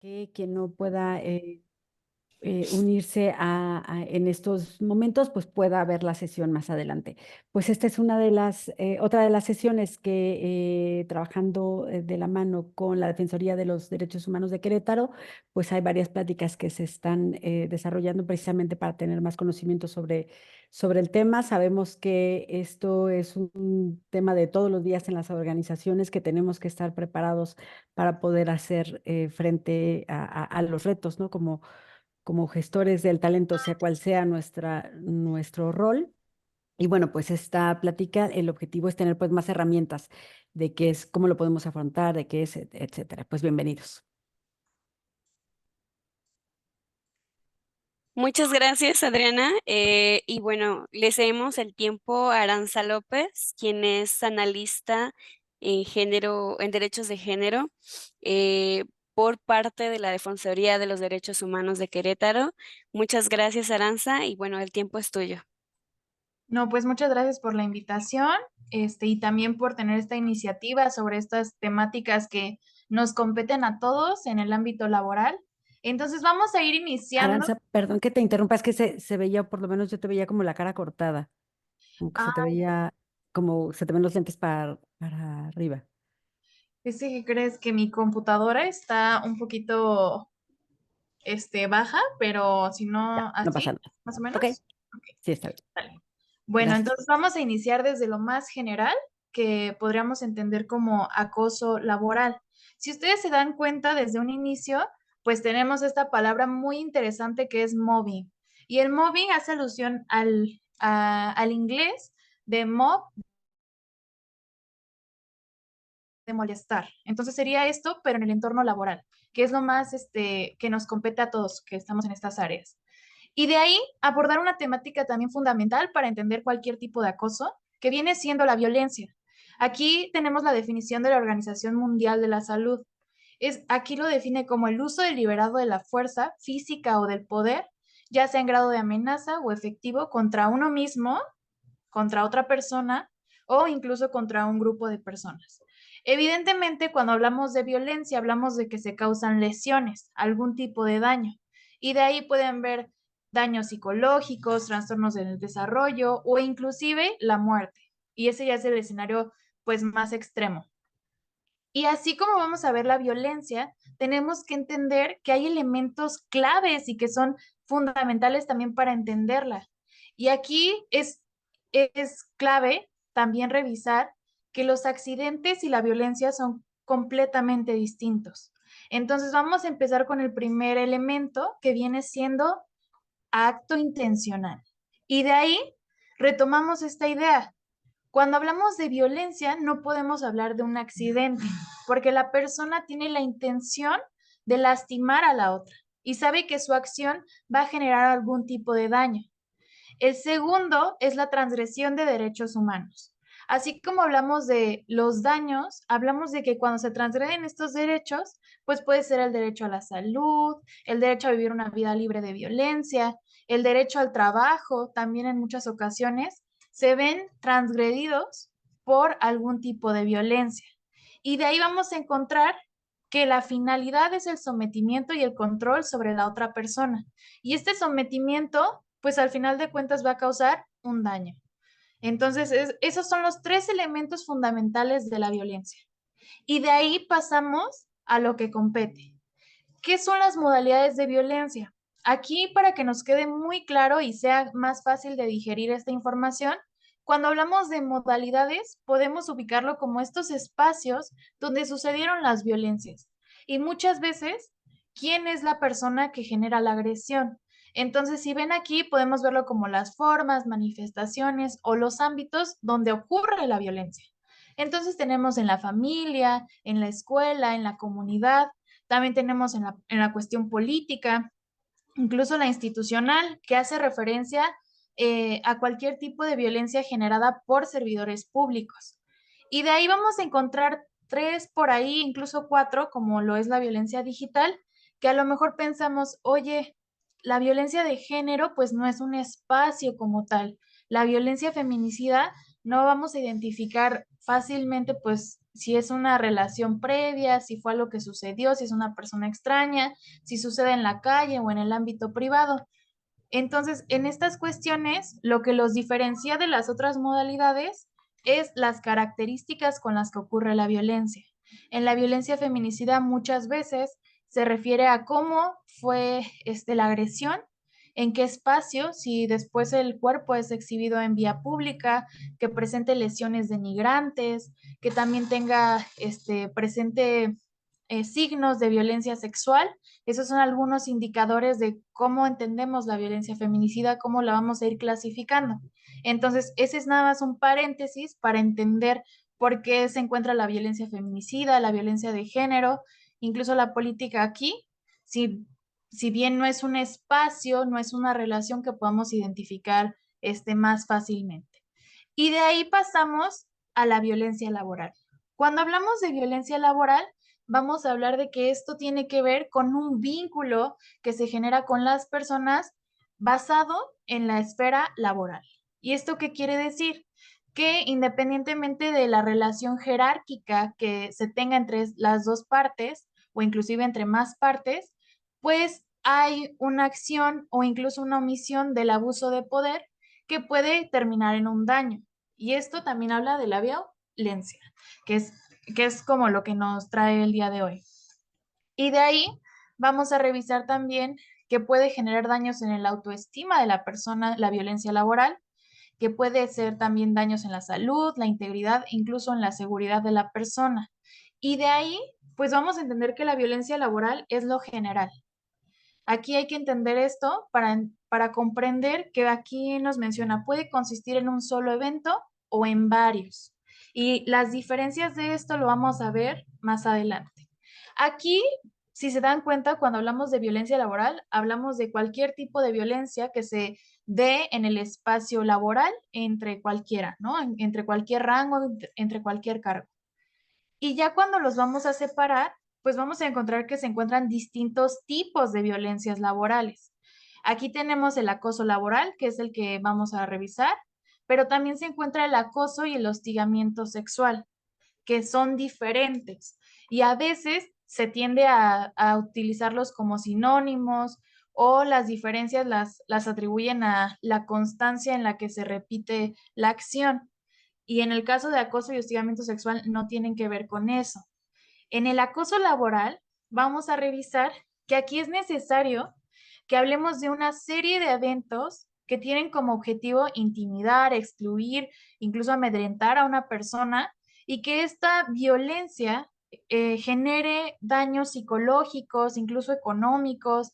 que quien no pueda unirse en estos momentos, pues pueda ver la sesión más adelante. Pues esta es otra de las sesiones que trabajando de la mano con la Defensoría de los Derechos Humanos de Querétaro, pues hay varias pláticas que se están desarrollando precisamente para tener más conocimiento sobre el tema. Sabemos que esto es un tema de todos los días en las organizaciones, que tenemos que estar preparados para poder hacer frente a los retos, ¿no? Como gestores del talento, sea cual sea nuestro rol. Y bueno, pues esta plática, el objetivo es tener pues más herramientas de qué es, cómo lo podemos afrontar, de qué es, etcétera. Pues bienvenidos. Muchas gracias, Adriana. Y bueno, le cedemos el tiempo a Aranza López, quien es analista en género, en derechos de género, eh, por parte de la Defensoría de los Derechos Humanos de Querétaro. Muchas gracias, Aranza, y bueno, el tiempo es tuyo. No, pues muchas gracias por la invitación, y también por tener esta iniciativa sobre estas temáticas que nos competen a todos en el ámbito laboral. Entonces vamos a ir iniciando. Aranza, perdón que te interrumpa, es que se veía, por lo menos yo te veía como la cara cortada, como que se te Ah, veía, como se te ven los lentes para arriba. es que crees que mi computadora está un poquito, baja, pero si Ya, no no así, pasa nada. más o Ok, menos. Ok, sí, está bien. vale. Bueno, Gracias. entonces vamos a iniciar desde lo más general que podríamos entender como acoso laboral. Si ustedes se dan cuenta desde un inicio, pues tenemos esta palabra muy interesante que es mobbing. Y el mobbing hace alusión al inglés de mob, de molestar. Entonces sería esto, pero en el entorno laboral, que es lo más que nos compete a todos que estamos en estas áreas. Y de ahí abordar una temática también fundamental para entender cualquier tipo de acoso, que viene siendo la violencia. Aquí tenemos la definición de la Organización Mundial de la Salud. Aquí lo define como el uso deliberado de la fuerza física o del poder, ya sea en grado de amenaza o efectivo, contra uno mismo, contra otra persona o incluso contra un grupo de personas. Evidentemente, cuando hablamos de violencia, hablamos de que se causan lesiones, algún tipo de daño. Y de ahí pueden ver daños psicológicos, trastornos del desarrollo o inclusive la muerte. Y ese ya es el escenario pues más extremo. Y así como vamos a ver la violencia, tenemos que entender que hay elementos claves y que son fundamentales también para entenderla. Y aquí es clave también revisar que los accidentes y la violencia son completamente distintos. Entonces vamos a empezar con el primer elemento que viene siendo acto intencional. Y de ahí retomamos esta idea. Cuando hablamos de violencia, no podemos hablar de un accidente, porque la persona tiene la intención de lastimar a la otra y sabe que su acción va a generar algún tipo de daño. El segundo es la transgresión de derechos humanos. Así como hablamos de los daños, hablamos de que cuando se transgreden estos derechos, pues puede ser el derecho a la salud, el derecho a vivir una vida libre de violencia, el derecho al trabajo, también en muchas ocasiones se ven transgredidos por algún tipo de violencia. Y de ahí vamos a encontrar que la finalidad es el sometimiento y el control sobre la otra persona. Y este sometimiento, pues al final de cuentas va a causar un daño. Entonces, esos son los tres elementos fundamentales de la violencia. Y de ahí pasamos a lo que compete. ¿Qué son las modalidades de violencia? Aquí, para que nos quede muy claro y sea más fácil de digerir esta información, cuando hablamos de modalidades, podemos ubicarlo como estos espacios donde sucedieron las violencias. Y muchas veces, ¿quién es la persona que genera la agresión? Entonces, si ven aquí, podemos verlo como las formas, manifestaciones o los ámbitos donde ocurre la violencia. Entonces, tenemos en la familia, en la escuela, en la comunidad, también tenemos en la cuestión política, incluso la institucional, que hace referencia a cualquier tipo de violencia generada por servidores públicos. Y de ahí vamos a encontrar tres por ahí, incluso cuatro, como lo es la violencia digital, que a lo mejor pensamos, oye, la violencia de género pues no es un espacio como tal. La violencia feminicida no vamos a identificar fácilmente pues si es una relación previa, si fue algo que sucedió, si es una persona extraña, si sucede en la calle o en el ámbito privado. Entonces, en estas cuestiones, lo que los diferencia de las otras modalidades es las características con las que ocurre la violencia. En la violencia feminicida muchas veces se refiere a cómo fue la agresión, en qué espacio, si después el cuerpo es exhibido en vía pública, que presente lesiones denigrantes, que también tenga presente signos de violencia sexual. Esos son algunos indicadores de cómo entendemos la violencia feminicida, cómo la vamos a ir clasificando. Entonces, ese es nada más un paréntesis para entender por qué se encuentra la violencia feminicida, la violencia de género, incluso la política aquí. Si bien no es un espacio, no es una relación que podamos identificar más fácilmente. Y de ahí pasamos a la violencia laboral. Cuando hablamos de violencia laboral, vamos a hablar de que esto tiene que ver con un vínculo que se genera con las personas basado en la esfera laboral. ¿Y esto qué quiere decir? Que independientemente de la relación jerárquica que se tenga entre las dos partes o inclusive entre más partes, pues hay una acción o incluso una omisión del abuso de poder que puede terminar en un daño. Y esto también habla de la violencia, que es como lo que nos trae el día de hoy. Y de ahí vamos a revisar también que puede generar daños en el autoestima de la persona, la violencia laboral, que puede ser también daños en la salud, la integridad, incluso en la seguridad de la persona. Y de ahí, pues vamos a entender que la violencia laboral es lo general. Aquí hay que entender esto para comprender que aquí nos menciona, puede consistir en un solo evento o en varios. Y las diferencias de esto lo vamos a ver más adelante. Aquí, si se dan cuenta, cuando hablamos de violencia laboral, hablamos de cualquier tipo de violencia que se dé en el espacio laboral entre cualquiera, ¿no? Entre cualquier rango, entre cualquier cargo. Y ya cuando los vamos a separar, pues vamos a encontrar que se encuentran distintos tipos de violencias laborales. Aquí tenemos el acoso laboral, que es el que vamos a revisar, pero también se encuentra el acoso y el hostigamiento sexual, que son diferentes. Y a veces se tiende a utilizarlos como sinónimos o las diferencias las atribuyen a la constancia en la que se repite la acción. Y en el caso de acoso y hostigamiento sexual no tienen que ver con eso. En el acoso laboral vamos a revisar que aquí es necesario que hablemos de una serie de eventos que tienen como objetivo intimidar, excluir, incluso amedrentar a una persona y que esta violencia genere daños psicológicos, incluso económicos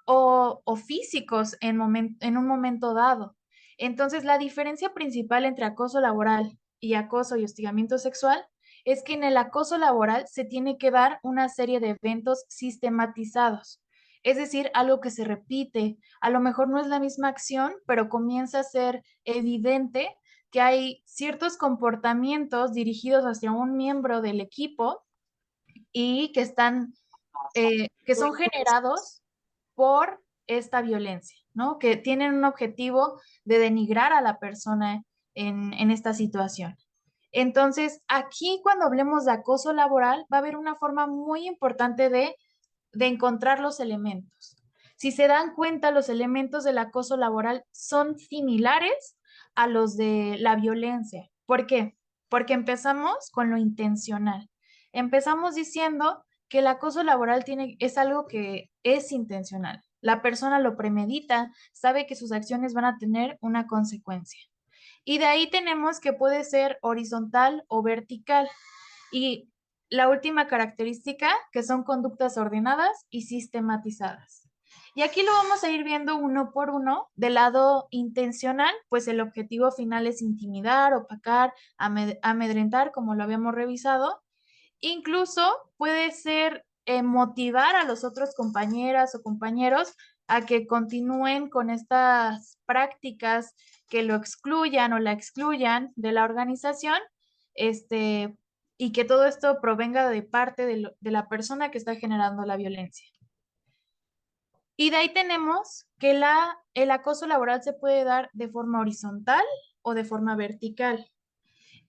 o físicos en un momento dado. Entonces, la diferencia principal entre acoso laboral y acoso y hostigamiento sexual es que en el acoso laboral se tiene que dar una serie de eventos sistematizados, es decir, algo que se repite, a lo mejor no es la misma acción, pero comienza a ser evidente que hay ciertos comportamientos dirigidos hacia un miembro del equipo y que son generados por esta violencia, ¿no? Que tienen un objetivo de denigrar a la persona en esta situación. Entonces, aquí cuando hablemos de acoso laboral, va a haber una forma muy importante de encontrar los elementos. Si se dan cuenta, los elementos del acoso laboral son similares a los de la violencia. ¿Por qué? Porque empezamos con lo intencional. Empezamos diciendo que el acoso laboral es algo que es intencional. La persona lo premedita, sabe que sus acciones van a tener una consecuencia. Y de ahí tenemos que puede ser horizontal o vertical. Y la última característica, que son conductas ordenadas y sistematizadas. Y aquí lo vamos a ir viendo uno por uno. Del lado intencional, pues el objetivo final es intimidar, opacar, amedrentar, como lo habíamos revisado. Incluso puede ser motivar a los otros compañeras o compañeros a que continúen con estas prácticas que lo excluyan o la excluyan de la organización, y que todo esto provenga de parte de la persona que está generando la violencia. Y de ahí tenemos que el acoso laboral se puede dar de forma horizontal o de forma vertical.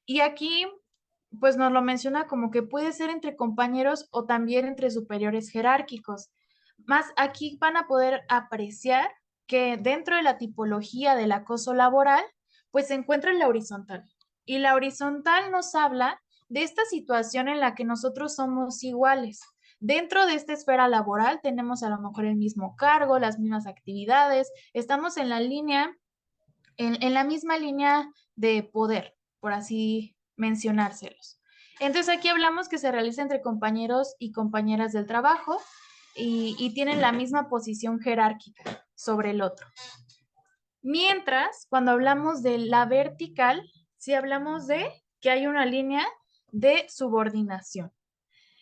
Y aquí pues nos lo menciona como que puede ser entre compañeros o también entre superiores jerárquicos. Más aquí van a poder apreciar que dentro de la tipología del acoso laboral, pues se encuentra la horizontal. Y la horizontal nos habla de esta situación en la que nosotros somos iguales. Dentro de esta esfera laboral tenemos a lo mejor el mismo cargo, las mismas actividades, estamos en la línea, en la misma línea de poder, por así mencionárselos. Entonces aquí hablamos que se realiza entre compañeros y compañeras del trabajo y tienen la misma posición jerárquica sobre el otro. Mientras, cuando hablamos de la vertical, sí hablamos de que hay una línea de subordinación.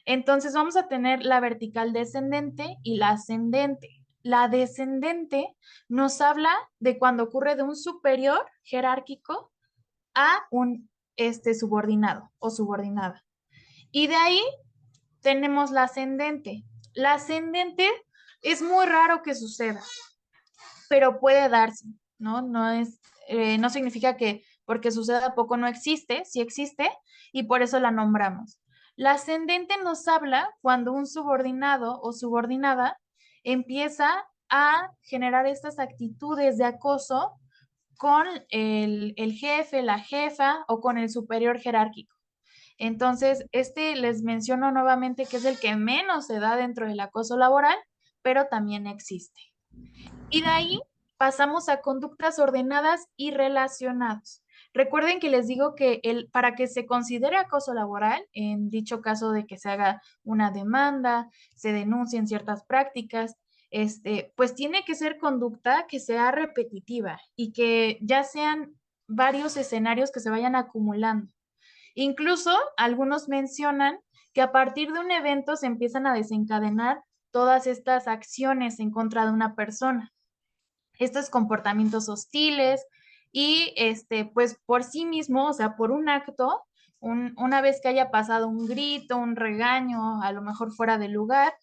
Entonces vamos a tener la vertical descendente y la ascendente. La descendente nos habla de cuando ocurre de un superior jerárquico a un subordinado o subordinada. Y de ahí tenemos la ascendente. La ascendente es muy raro que suceda, pero puede darse, ¿no? No significa que porque suceda poco no existe, sí existe, y por eso la nombramos. La ascendente nos habla cuando un subordinado o subordinada empieza a generar estas actitudes de acoso con el jefe, la jefa o con el superior jerárquico. Entonces, les menciono nuevamente que es el que menos se da dentro del acoso laboral, pero también existe. Y de ahí pasamos a conductas ordenadas y relacionadas. Recuerden que les digo que para que se considere acoso laboral, en dicho caso de que se haga una demanda, se denuncien ciertas prácticas, pues tiene que ser conducta que sea repetitiva y que ya sean varios escenarios que se vayan acumulando. Incluso algunos mencionan que a partir de un evento se empiezan a desencadenar todas estas acciones en contra de una persona, estos comportamientos hostiles y pues por sí mismo, o sea, por un acto, una vez que haya pasado un grito, un regaño, a lo mejor fuera de lugar,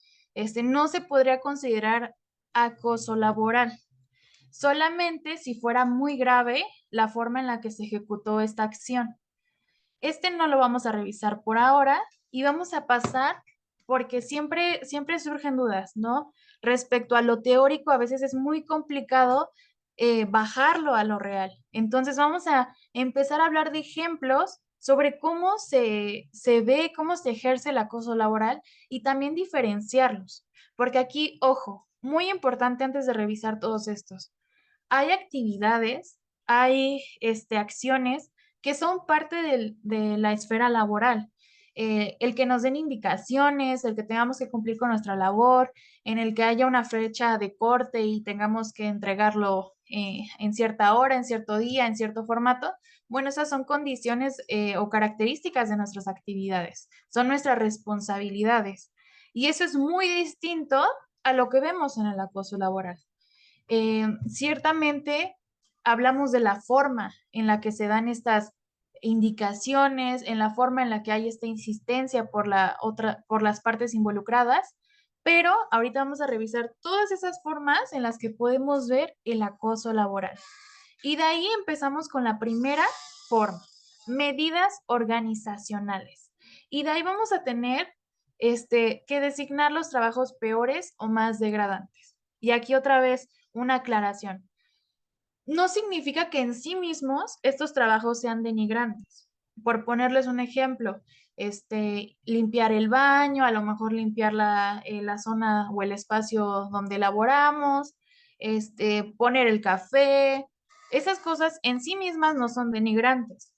no se podría considerar acoso laboral. Solamente si fuera muy grave la forma en la que se ejecutó esta acción. No lo vamos a revisar por ahora y vamos a pasar porque siempre surgen dudas, ¿no? Respecto a lo teórico, a veces es muy complicado bajarlo a lo real. Entonces vamos a empezar a hablar de ejemplos sobre cómo se ve, cómo se ejerce el acoso laboral y también diferenciarlos. Porque aquí, ojo, muy importante antes de revisar todos estos, hay actividades, hay acciones que son parte de la esfera laboral. El que nos den indicaciones, el que tengamos que cumplir con nuestra labor, en el que haya una fecha de corte y tengamos que entregarlo en cierta hora, en cierto día, en cierto formato. Bueno, esas son condiciones o características de nuestras actividades, son nuestras responsabilidades. Y eso es muy distinto a lo que vemos en el acoso laboral. Ciertamente hablamos de la forma en la que se dan estas indicaciones, en la forma en la que hay esta insistencia por las partes involucradas, pero ahorita vamos a revisar todas esas formas en las que podemos ver el acoso laboral. Y de ahí empezamos con la primera forma, medidas organizacionales. Y de ahí vamos a tener que designar los trabajos peores o más degradantes. Y aquí otra vez una aclaración. No significa que en sí mismos estos trabajos sean denigrantes. Por ponerles un ejemplo, limpiar el baño, a lo mejor limpiar la zona o el espacio donde laboramos, poner el café, esas cosas en sí mismas no son denigrantes.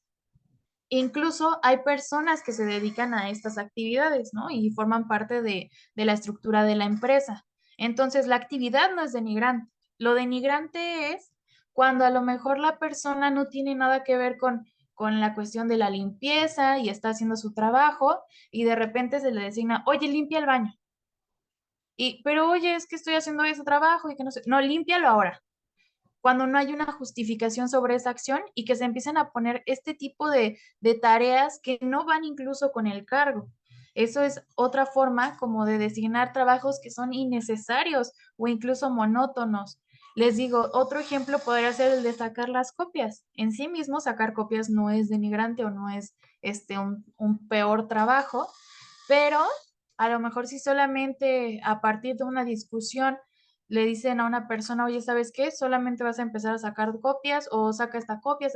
Incluso hay personas que se dedican a estas actividades, ¿no? Y forman parte de la estructura de la empresa. Entonces, la actividad no es denigrante. Lo denigrante es cuando a lo mejor la persona no tiene nada que ver con la cuestión de la limpieza y está haciendo su trabajo y de repente se le designa, oye, limpia el baño. Pero oye, es que estoy haciendo ese trabajo y que no sé, no, límpialo ahora cuando no hay una justificación sobre esa acción y que se empiecen a poner este tipo de tareas que no van incluso con el cargo. Eso es otra forma como de designar trabajos que son innecesarios o incluso monótonos. Les digo, otro ejemplo podría ser el de sacar las copias. En sí mismo, sacar copias no es denigrante o no es un peor trabajo, pero a lo mejor si solamente a partir de una discusión le dicen a una persona, oye, ¿sabes qué? Solamente vas a empezar a sacar copias o saca esta copia,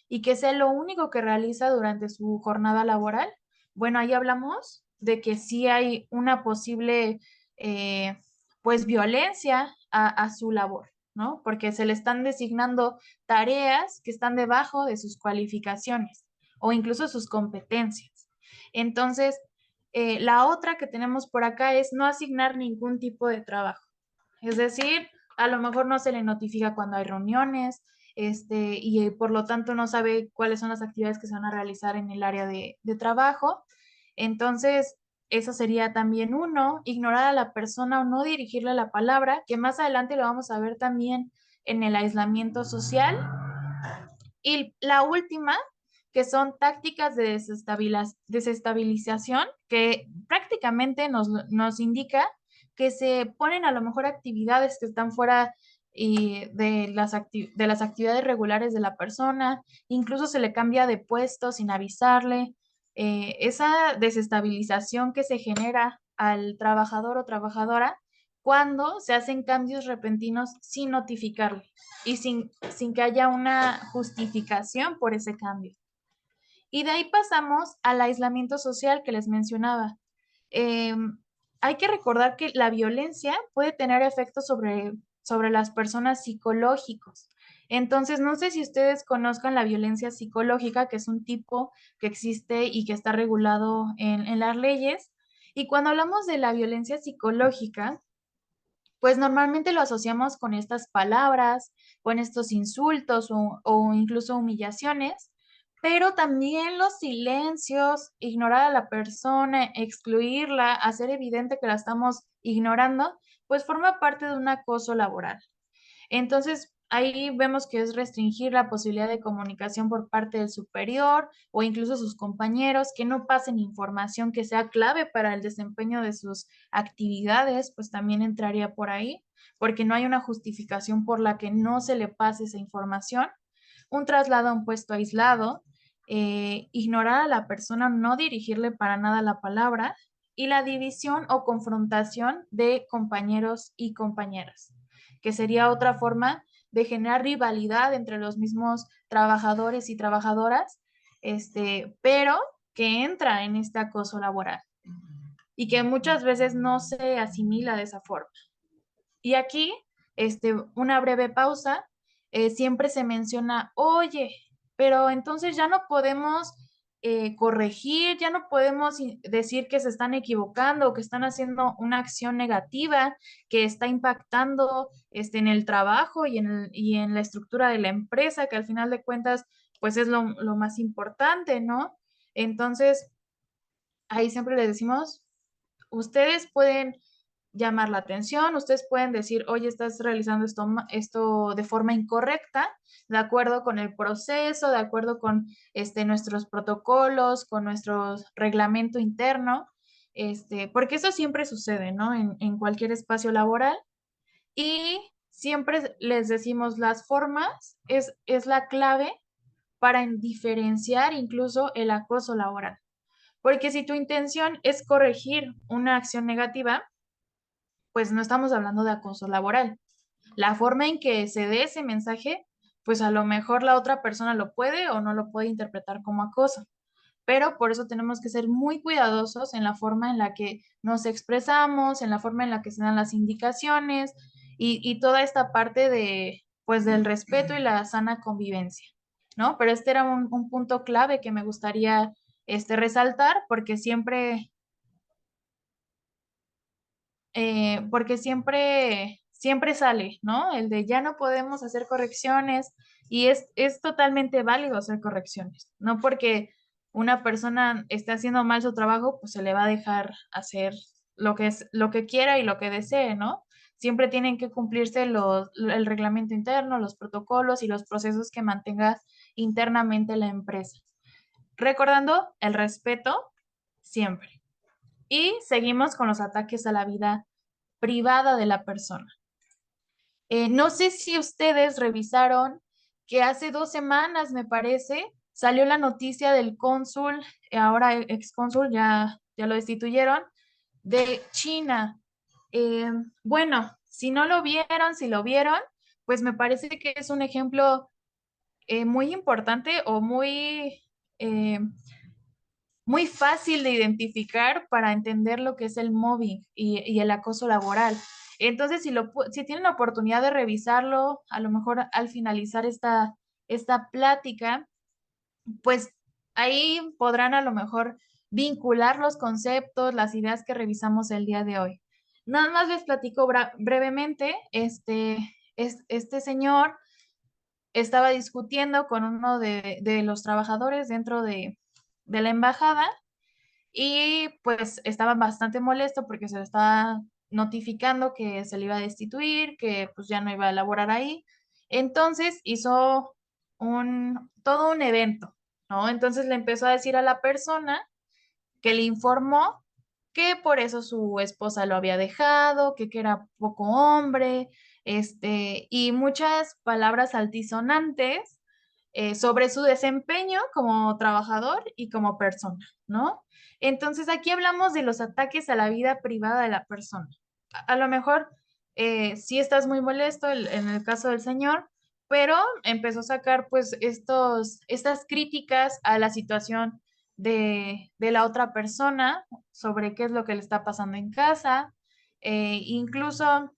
y que sea lo único que realiza durante su jornada laboral. Bueno, ahí hablamos de que sí hay una posible, pues, violencia a su labor, ¿no? Porque se le están designando tareas que están debajo de sus cualificaciones o incluso sus competencias. Entonces, la otra que tenemos por acá es no asignar ningún tipo de trabajo. Es decir, a lo mejor no se le notifica cuando hay reuniones, y por lo tanto no sabe cuáles son las actividades que se van a realizar en el área de trabajo. Entonces, eso sería también uno, ignorar a la persona o no dirigirle la palabra, que más adelante lo vamos a ver también en el aislamiento social. Y la última, que son tácticas de desestabilización, que prácticamente nos indica que se ponen a lo mejor actividades que están fuera de las actividades regulares de la persona, incluso se le cambia de puesto sin avisarle. Esa desestabilización que se genera al trabajador o trabajadora cuando se hacen cambios repentinos sin notificarle y sin que haya una justificación por ese cambio. Y de ahí pasamos al aislamiento social que les mencionaba. Eh, Hay que recordar que la violencia puede tener efectos sobre las personas psicológicos. Entonces, no sé si ustedes conozcan la violencia psicológica, que es un tipo que existe y que está regulado en las leyes. Y cuando hablamos de la violencia psicológica, pues normalmente lo asociamos con estas palabras, con estos insultos o incluso humillaciones, pero también los silencios, ignorar a la persona, excluirla, hacer evidente que la estamos ignorando, pues forma parte de un acoso laboral. Entonces, ahí vemos que es restringir la posibilidad de comunicación por parte del superior o incluso sus compañeros, que no pasen información que sea clave para el desempeño de sus actividades, pues también entraría por ahí, porque no hay una justificación por la que no se le pase esa información. Un traslado a un puesto aislado, ignorar a la persona, no dirigirle para nada la palabra, y la división o confrontación de compañeros y compañeras, que sería otra forma de generar rivalidad entre los mismos trabajadores y trabajadoras, pero que entra en este acoso laboral y que muchas veces no se asimila de esa forma. Y aquí, una breve pausa, siempre se menciona, oye, pero entonces ya no podemos corregir, ya no podemos decir que se están equivocando o que están haciendo una acción negativa que está impactando en el trabajo y en la estructura de la empresa, que al final de cuentas, pues es lo más importante, ¿no? Entonces, ahí siempre les decimos, ustedes pueden llamar la atención, ustedes pueden decir, oye, estás realizando esto de forma incorrecta, de acuerdo con el proceso, de acuerdo con nuestros protocolos, con nuestro reglamento interno, porque eso siempre sucede, ¿no? En cualquier espacio laboral. Y siempre les decimos, las formas es la clave para diferenciar incluso el acoso laboral. Porque si tu intención es corregir una acción negativa, pues no estamos hablando de acoso laboral. La forma en que se dé ese mensaje, pues a lo mejor la otra persona lo puede o no lo puede interpretar como acoso. Pero por eso tenemos que ser muy cuidadosos en la forma en la que nos expresamos, en la forma en la que se dan las indicaciones y toda esta parte pues, del respeto y la sana convivencia, ¿no? Pero este era un punto clave que me gustaría resaltar porque siempre sale, ¿no? El de ya no podemos hacer correcciones y es totalmente válido hacer correcciones, no porque una persona esté haciendo mal su trabajo, pues se le va a dejar hacer lo que quiera y lo que desee, ¿no? Siempre tienen que cumplirse el reglamento interno, los protocolos y los procesos que mantenga internamente la empresa. Recordando el respeto siempre. Y seguimos con los ataques a la vida privada de la persona. No sé si ustedes revisaron que hace 2 semanas, me parece, salió la noticia del cónsul, ahora excónsul, ya lo destituyeron, de China. Bueno, si no lo vieron, si lo vieron, pues me parece que es un ejemplo muy importante o eh, muy fácil de identificar para entender lo que es el mobbing y el acoso laboral. Entonces, si tienen la oportunidad de revisarlo, a lo mejor al finalizar esta plática, pues ahí podrán a lo mejor vincular los conceptos, las ideas que revisamos el día de hoy. Nada más les platico brevemente, este señor estaba discutiendo con uno de los trabajadores dentro de la embajada y pues estaba bastante molesto porque se le estaba notificando que se le iba a destituir, que pues ya no iba a laborar ahí. Entonces hizo todo un evento, ¿no? Entonces le empezó a decir a la persona que le informó que por eso su esposa lo había dejado, que era poco hombre, y muchas palabras altisonantes sobre su desempeño como trabajador y como persona, ¿no? Entonces aquí hablamos de los ataques a la vida privada de la persona. A lo mejor sí estás muy molesto en el caso del señor, pero empezó a sacar pues estas críticas a la situación de la otra persona sobre qué es lo que le está pasando en casa. Incluso,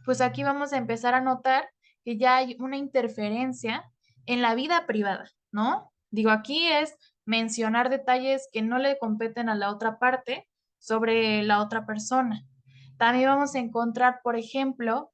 pues aquí vamos a empezar a notar que ya hay una interferencia en la vida privada, ¿no? Digo, aquí es mencionar detalles que no le competen a la otra parte sobre la otra persona. También vamos a encontrar, por ejemplo,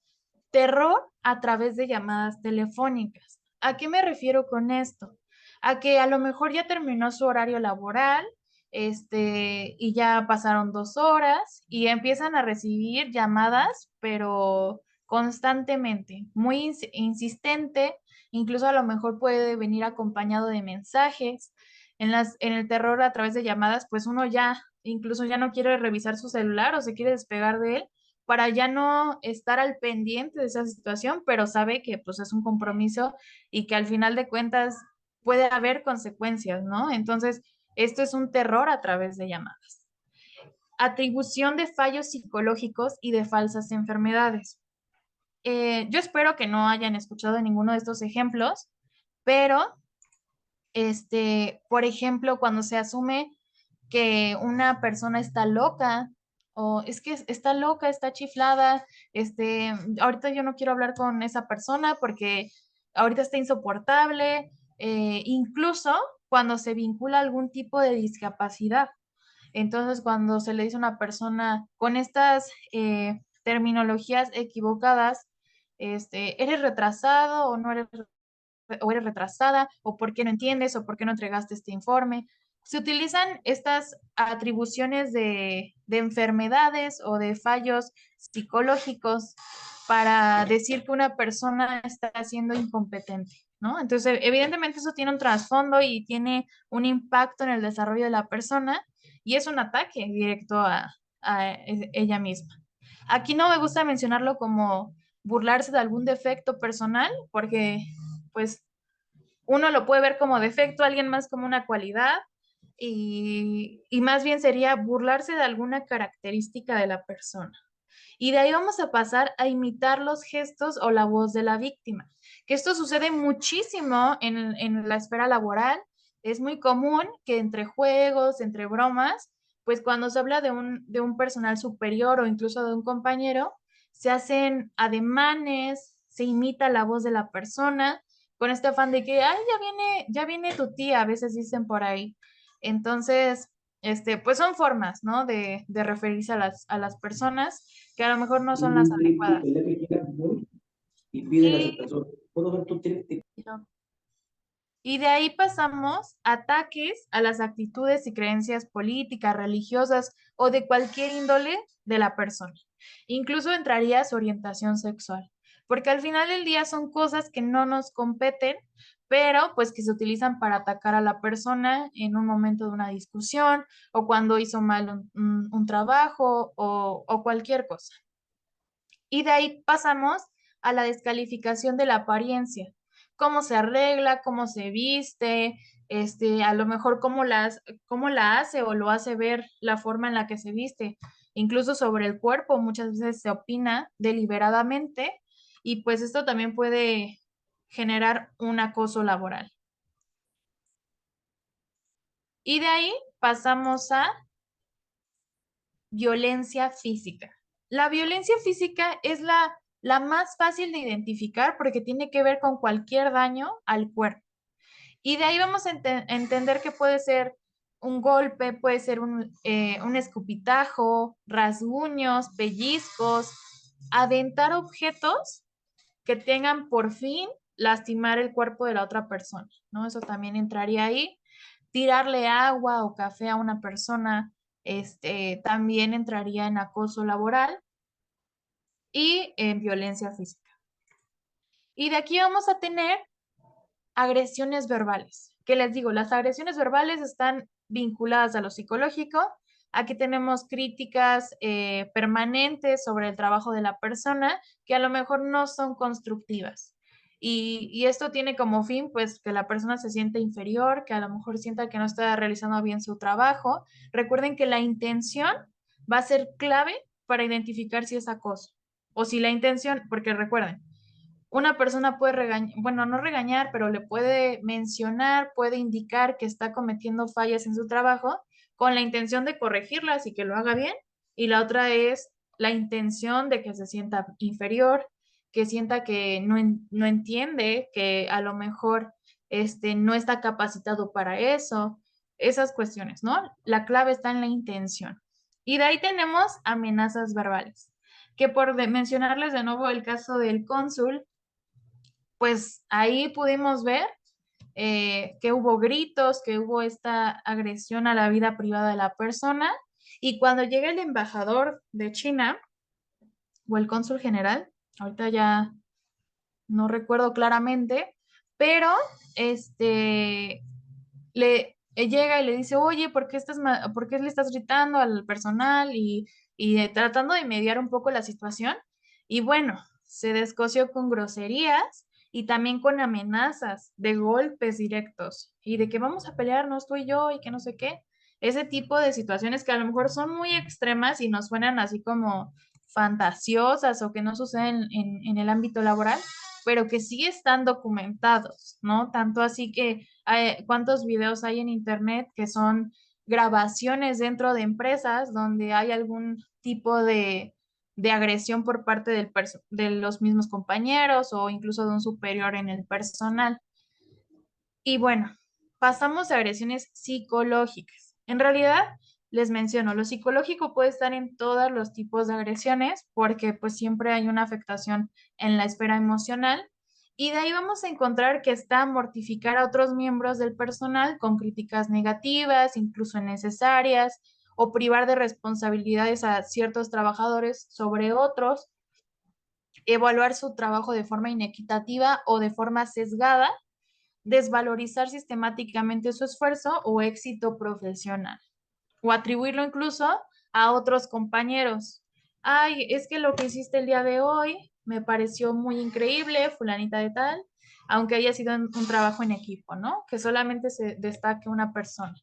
terror a través de llamadas telefónicas. ¿A qué me refiero con esto? A que a lo mejor ya terminó su horario laboral, y ya pasaron 2 horas y empiezan a recibir llamadas, pero constantemente, muy insistente, incluso a lo mejor puede venir acompañado de mensajes. En el terror a través de llamadas, pues uno ya, incluso ya no quiere revisar su celular o se quiere despegar de él para ya no estar al pendiente de esa situación, pero sabe que pues es un compromiso y que al final de cuentas puede haber consecuencias, ¿no? Entonces, esto es un terror a través de llamadas. Atribución de fallos psicológicos y de falsas enfermedades. Yo espero que no hayan escuchado ninguno de estos ejemplos, pero, por ejemplo, cuando se asume que una persona está loca o es que está loca, está chiflada, ahorita yo no quiero hablar con esa persona porque ahorita está insoportable, incluso cuando se vincula algún tipo de discapacidad. Entonces, cuando se le dice a una persona con estas terminologías equivocadas, eres retrasado o no eres o eres retrasada, o por qué no entiendes, o por qué no entregaste este informe. Se utilizan estas atribuciones de enfermedades o de fallos psicológicos para decir que una persona está siendo incompetente, ¿no? Entonces, evidentemente eso tiene un trasfondo y tiene un impacto en el desarrollo de la persona y es un ataque directo a ella misma. Aquí no me gusta mencionarlo como burlarse de algún defecto personal, porque pues uno lo puede ver como defecto, alguien más como una cualidad, y más bien sería burlarse de alguna característica de la persona. Y de ahí vamos a pasar a imitar los gestos o la voz de la víctima, que esto sucede muchísimo en la esfera laboral. Es muy común que entre juegos, entre bromas, pues cuando se habla de un personal superior o incluso de un compañero, se hacen ademanes, se imita la voz de la persona con este afán de que, ay, ya viene tu tía, a veces dicen por ahí. Entonces, pues son formas, ¿no? De referirse a las personas que a lo mejor no son las adecuadas. Y de ahí pasamos a ataques a las actitudes y creencias políticas, religiosas o de cualquier índole de la persona. Incluso entraría su orientación sexual, porque al final del día son cosas que no nos competen, pero pues que se utilizan para atacar a la persona en un momento de una discusión o cuando hizo mal un trabajo o cualquier cosa. Y de ahí pasamos a la descalificación de la apariencia, cómo se arregla, cómo se viste, a lo mejor cómo la hace o lo hace ver la forma en la que se viste. Incluso sobre el cuerpo muchas veces se opina deliberadamente y pues esto también puede generar un acoso laboral. Y de ahí pasamos a violencia física. La violencia física es la más fácil de identificar porque tiene que ver con cualquier daño al cuerpo. Y de ahí vamos a entender que puede ser un golpe, puede ser un escupitajo, rasguños, pellizcos, aventar objetos que tengan por fin lastimar el cuerpo de la otra persona, ¿no? Eso también entraría ahí. Tirarle agua o café a una persona, también entraría en acoso laboral y en violencia física. Y de aquí vamos a tener agresiones verbales. ¿Qué les digo? Las agresiones verbales están vinculadas a lo psicológico. Aquí tenemos críticas permanentes sobre el trabajo de la persona que a lo mejor no son constructivas. Y esto tiene como fin, pues, que la persona se siente inferior, que a lo mejor sienta que no está realizando bien su trabajo. Recuerden que la intención va a ser clave para identificar si es acoso o si la intención, porque recuerden, una persona puede regañar, bueno, no regañar, pero le puede mencionar, puede indicar que está cometiendo fallas en su trabajo con la intención de corregirlas y que lo haga bien. Y la otra es la intención de que se sienta inferior, que sienta que no entiende, que a lo mejor no está capacitado para eso, esas cuestiones, ¿no? La clave está en la intención. Y de ahí tenemos amenazas verbales, que por mencionarles de nuevo el caso del cónsul, pues ahí pudimos ver que hubo gritos, que hubo esta agresión a la vida privada de la persona. Y cuando llega el embajador de China o el cónsul general, ahorita ya no recuerdo claramente, pero llega y le dice, oye, ¿por qué le estás gritando al personal? Y tratando de mediar un poco la situación. Y bueno, se descoció con groserías y también con amenazas de golpes directos y de que vamos a pelearnos tú y yo y que no sé qué. Ese tipo de situaciones que a lo mejor son muy extremas y nos suenan así como fantasiosas o que no suceden en el ámbito laboral, pero que sí están documentados, ¿no? Tanto así que cuántos videos hay en internet que son grabaciones dentro de empresas donde hay algún tipo de agresión por parte de los mismos compañeros o incluso de un superior en el personal. Y bueno, pasamos a agresiones psicológicas. En realidad, les menciono, lo psicológico puede estar en todos los tipos de agresiones porque pues siempre hay una afectación en la esfera emocional y de ahí vamos a encontrar que está mortificar a otros miembros del personal con críticas negativas, incluso innecesarias, o privar de responsabilidades a ciertos trabajadores sobre otros, evaluar su trabajo de forma inequitativa o de forma sesgada, desvalorizar sistemáticamente su esfuerzo o éxito profesional, o atribuirlo incluso a otros compañeros. Ay, es que lo que hiciste el día de hoy me pareció muy increíble, fulanita de tal, aunque haya sido un trabajo en equipo, ¿no? Que solamente se destaque una persona.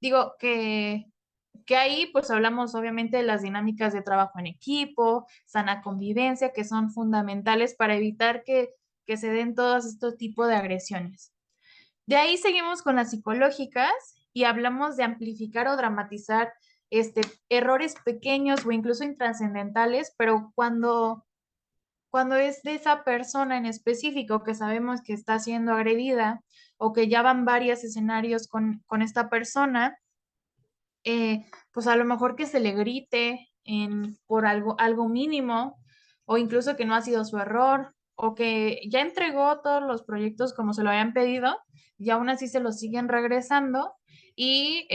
Digo que ahí pues hablamos obviamente de las dinámicas de trabajo en equipo, sana convivencia, que son fundamentales para evitar que se den todos estos tipos de agresiones. De ahí seguimos con las psicológicas y hablamos de amplificar o dramatizar errores pequeños o incluso intrascendentales, pero cuando es de esa persona en específico que sabemos que está siendo agredida o que ya van varios escenarios con esta persona, pues a lo mejor que se le grite por algo mínimo o incluso que no ha sido su error o que ya entregó todos los proyectos como se lo habían pedido y aún así se los siguen regresando y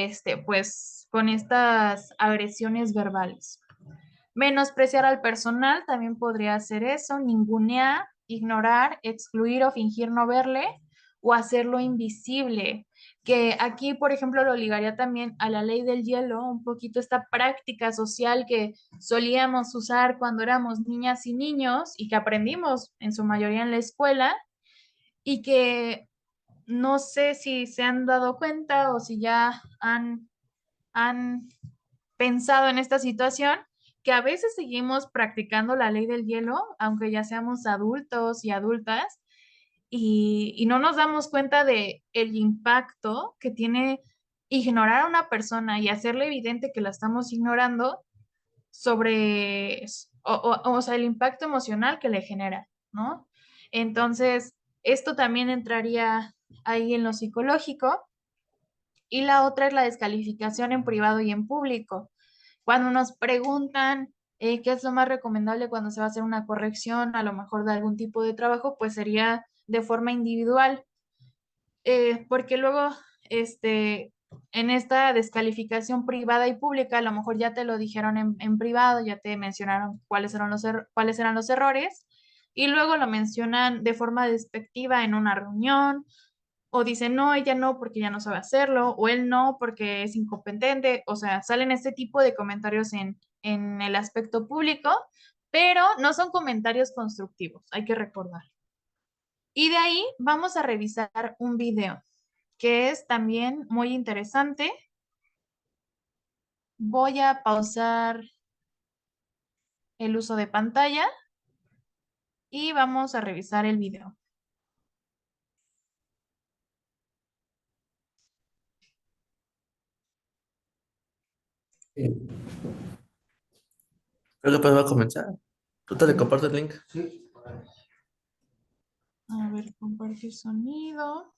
pues con estas agresiones verbales. Menospreciar al personal también podría hacer eso, ningunear, ignorar, excluir o fingir no verle o hacerlo invisible. que aquí, por ejemplo, lo ligaría también a la ley del hielo, un poquito esta práctica social que solíamos usar cuando éramos niñas y niños y que aprendimos en su mayoría en la escuela y que no sé si se han dado cuenta o si ya han pensado en esta situación, que a veces seguimos practicando la ley del hielo, aunque ya seamos adultos y adultas, y no nos damos cuenta de el impacto que tiene ignorar a una persona y hacerle evidente que la estamos ignorando sobre, o sea, el impacto emocional que le genera, ¿no? Entonces, esto también entraría ahí en lo psicológico. Y la otra es la descalificación en privado y en público. Cuando nos preguntan qué es lo más recomendable cuando se va a hacer una corrección, a lo mejor de algún tipo de trabajo, pues sería de forma individual, porque luego, en esta descalificación privada y pública, a lo mejor ya te lo dijeron en privado, ya te mencionaron cuáles eran los errores, y luego lo mencionan de forma despectiva en una reunión, o dicen, no, ella no porque ya no sabe hacerlo, o él no porque es incompetente, o sea, salen este tipo de comentarios en el aspecto público, pero no son comentarios constructivos, hay que recordar. Y de ahí vamos a revisar un video que es también muy interesante. Voy a pausar el uso de pantalla y vamos a revisar el video. Sí. Creo que podemos comenzar. Tú te le comparto el link. Sí. A ver, compartir sonido.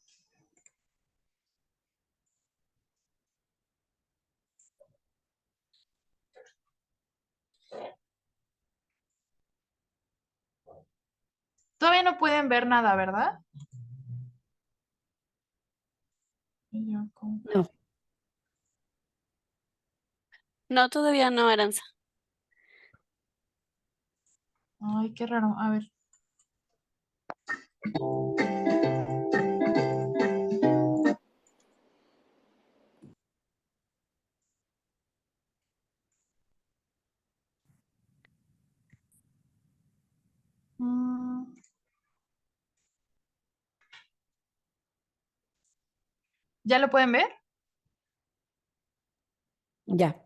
Todavía no pueden ver nada, ¿verdad? No. No, todavía no, Aranza. Ay, qué raro. A ver. ¿Ya lo pueden ver? Ya.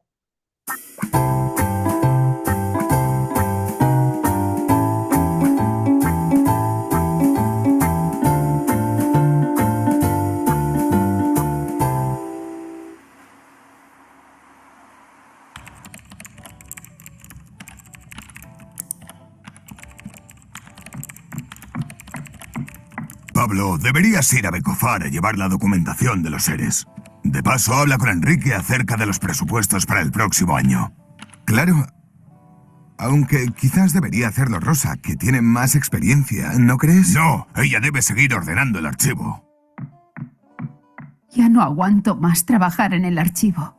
Pablo, deberías ir a Becofar a llevar la documentación de los seres. De paso, habla con Enrique acerca de los presupuestos para el próximo año. Claro. Aunque quizás debería hacerlo Rosa, que tiene más experiencia, ¿no crees? No, ella debe seguir ordenando el archivo. Ya no aguanto más trabajar en el archivo.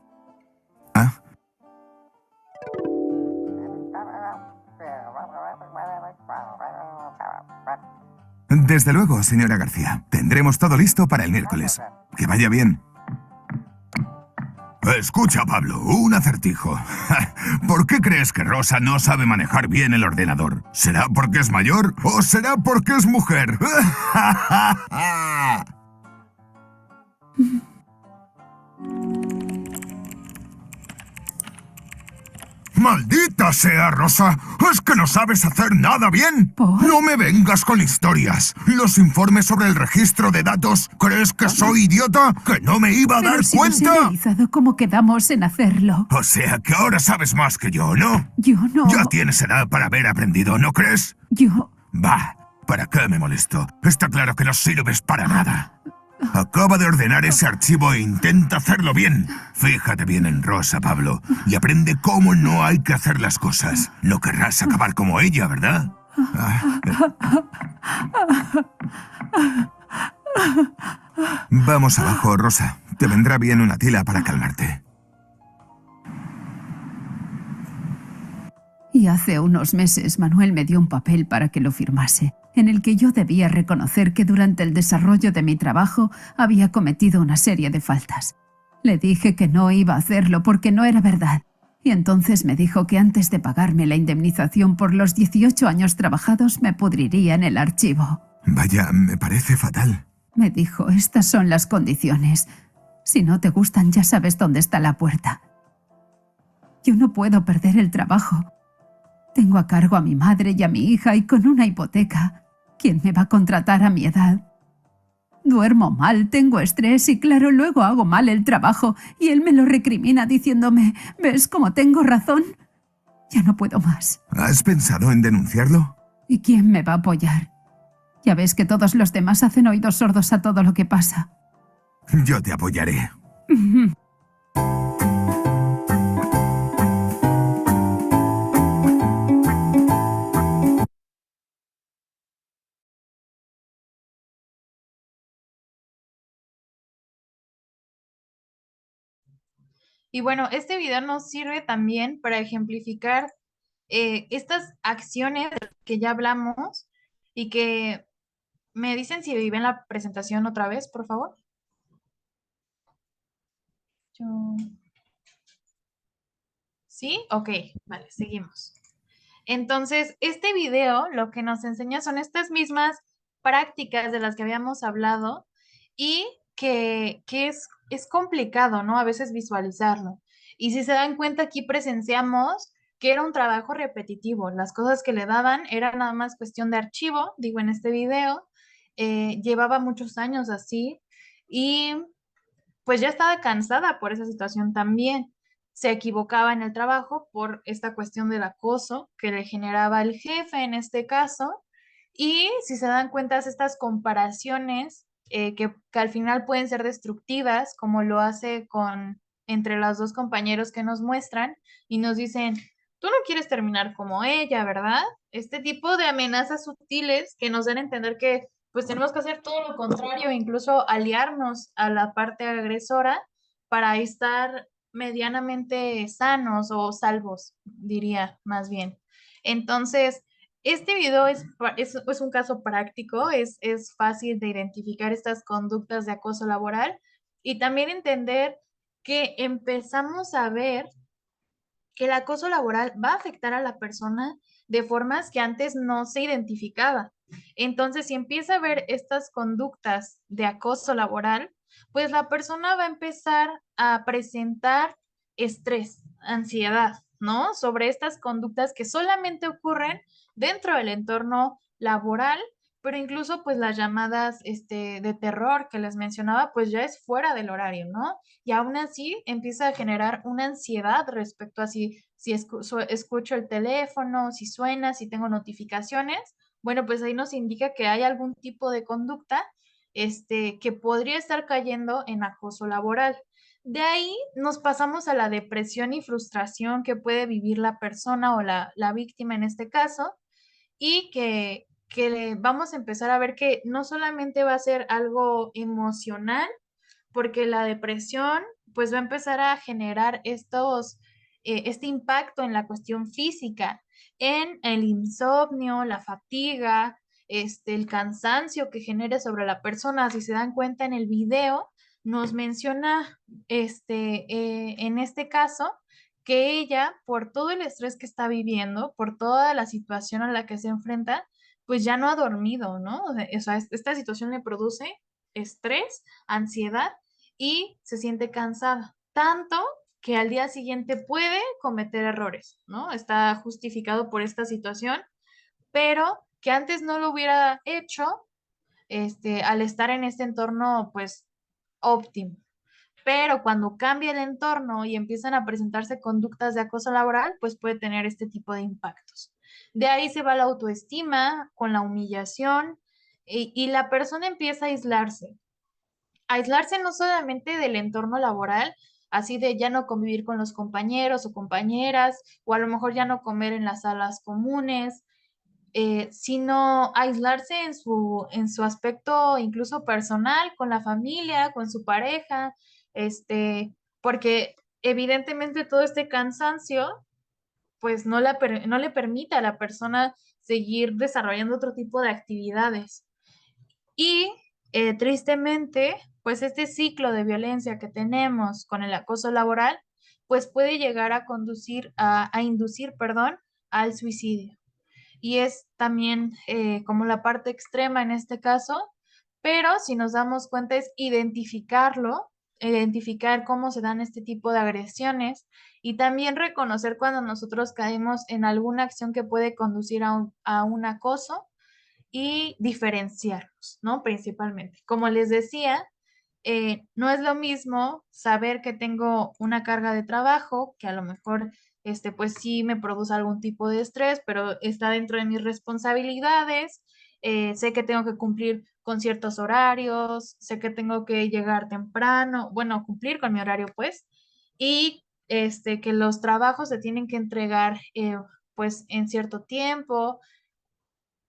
¿Ah? Desde luego, señora García. Tendremos todo listo para el miércoles. Que vaya bien. Escucha, Pablo, un acertijo. ¿Por qué crees que Rosa no sabe manejar bien el ordenador? ¿Será porque es mayor o será porque es mujer? ¡Maldita sea, Rosa! ¿Es que no sabes hacer nada bien? ¿Por? No me vengas con historias. Los informes sobre el registro de datos. ¿Crees que soy idiota? ¿Que no me iba a dar Pero si cuenta? nos he realizado como quedamos en hacerlo. O sea que ahora sabes más que yo, ¿no? Yo no... Ya tienes edad para haber aprendido, ¿no crees? Yo... Bah, ¿para qué me molesto? Está claro que no sirves para nada. Acaba de ordenar ese archivo e intenta hacerlo bien. Fíjate bien en Rosa, Pablo, y aprende cómo no hay que hacer las cosas. No querrás acabar como ella, ¿verdad? Vamos abajo, Rosa. Te vendrá bien una tila para calmarte. Y hace unos meses Manuel me dio un papel para que lo firmase. en el que yo debía reconocer que durante el desarrollo de mi trabajo había cometido una serie de faltas. Le dije que no iba a hacerlo porque no era verdad. Y entonces me dijo que antes de pagarme la indemnización por los 18 años trabajados me pudriría en el archivo. Vaya, me parece fatal. Me dijo, estas son las condiciones. Si no te gustan, ya sabes dónde está la puerta. Yo no puedo perder el trabajo. Tengo a cargo a mi madre y a mi hija y con una hipoteca. ¿Quién me va a contratar a mi edad? Duermo mal, tengo estrés y claro, luego hago mal el trabajo y él me lo recrimina diciéndome, ¿ves cómo tengo razón? Ya no puedo más. ¿Has pensado en denunciarlo? ¿Y quién me va a apoyar? Ya ves que todos los demás hacen oídos sordos a todo lo que pasa. Yo te apoyaré. Y bueno, este video nos sirve también para ejemplificar estas acciones que ya hablamos y que me dicen si ven la presentación otra vez, por favor. ¿Sí? Ok, vale, seguimos. Entonces, este video lo que nos enseña son estas mismas prácticas de las que habíamos hablado y que es complicado, ¿no? A veces visualizarlo. Y si se dan cuenta, aquí presenciamos que era un trabajo repetitivo. Las cosas que le daban era nada más cuestión de archivo, digo en este video, llevaba muchos años así y pues ya estaba cansada por esa situación también. Se equivocaba en el trabajo por esta cuestión del acoso que le generaba el jefe en este caso. Y si se dan cuenta, estas comparaciones que al final pueden ser destructivas, como lo hace con entre los dos compañeros que nos muestran y nos dicen, tú no quieres terminar como ella, ¿verdad? Este tipo de amenazas sutiles que nos dan a entender que pues tenemos que hacer todo lo contrario, incluso aliarnos a la parte agresora para estar medianamente sanos o salvos, diría más bien. Entonces, este video es un caso práctico, es fácil de identificar estas conductas de acoso laboral y también entender que empezamos a ver que el acoso laboral va a afectar a la persona de formas que antes no se identificaba. Entonces, si empieza a ver estas conductas de acoso laboral, pues la persona va a empezar a presentar estrés, ansiedad, ¿no? Sobre estas conductas que solamente ocurren dentro del entorno laboral, pero incluso pues las llamadas de terror que les mencionaba, pues ya es fuera del horario, ¿no? Y aún así empieza a generar una ansiedad respecto a si escucho el teléfono, si suena, si tengo notificaciones. Bueno, pues ahí nos indica que hay algún tipo de conducta que podría estar cayendo en acoso laboral. De ahí nos pasamos a la depresión y frustración que puede vivir la persona o la víctima en este caso, y que vamos a empezar a ver que no solamente va a ser algo emocional, porque la depresión pues va a empezar a generar este impacto en la cuestión física, en el insomnio, la fatiga, el cansancio que genere sobre la persona. Si se dan cuenta en el video, nos menciona en este caso que ella, por todo el estrés que está viviendo, por toda la situación a la que se enfrenta, pues ya no ha dormido, ¿no? O sea, esta situación le produce estrés, ansiedad y se siente cansada, tanto que al día siguiente puede cometer errores, ¿no? Está justificado por esta situación, pero que antes no lo hubiera hecho, al estar en este entorno, pues, óptimo. Pero cuando cambia el entorno y empiezan a presentarse conductas de acoso laboral, pues puede tener este tipo de impactos. De ahí se va la autoestima con la humillación y la persona empieza a aislarse. Aislarse no solamente del entorno laboral, así de ya no convivir con los compañeros o compañeras, o a lo mejor ya no comer en las salas comunes, sino aislarse en su aspecto incluso personal, con la familia, con su pareja, porque evidentemente todo este cansancio pues no le permite a la persona seguir desarrollando otro tipo de actividades. Y tristemente, pues este ciclo de violencia que tenemos con el acoso laboral, pues puede llegar a conducir, a inducir, perdón, al suicidio. Y es también como la parte extrema en este caso, pero si nos damos cuenta es identificarlo, identificar cómo se dan este tipo de agresiones y también reconocer cuando nosotros caemos en alguna acción que puede conducir a un acoso y diferenciarlos, ¿no? Principalmente. Como les decía, no es lo mismo saber que tengo una carga de trabajo, que a lo mejor, pues sí me produce algún tipo de estrés, pero está dentro de mis responsabilidades. Sé que tengo que cumplir con ciertos horarios, sé que tengo que llegar temprano, bueno, cumplir con mi horario, pues, y que los trabajos se tienen que entregar, pues, en cierto tiempo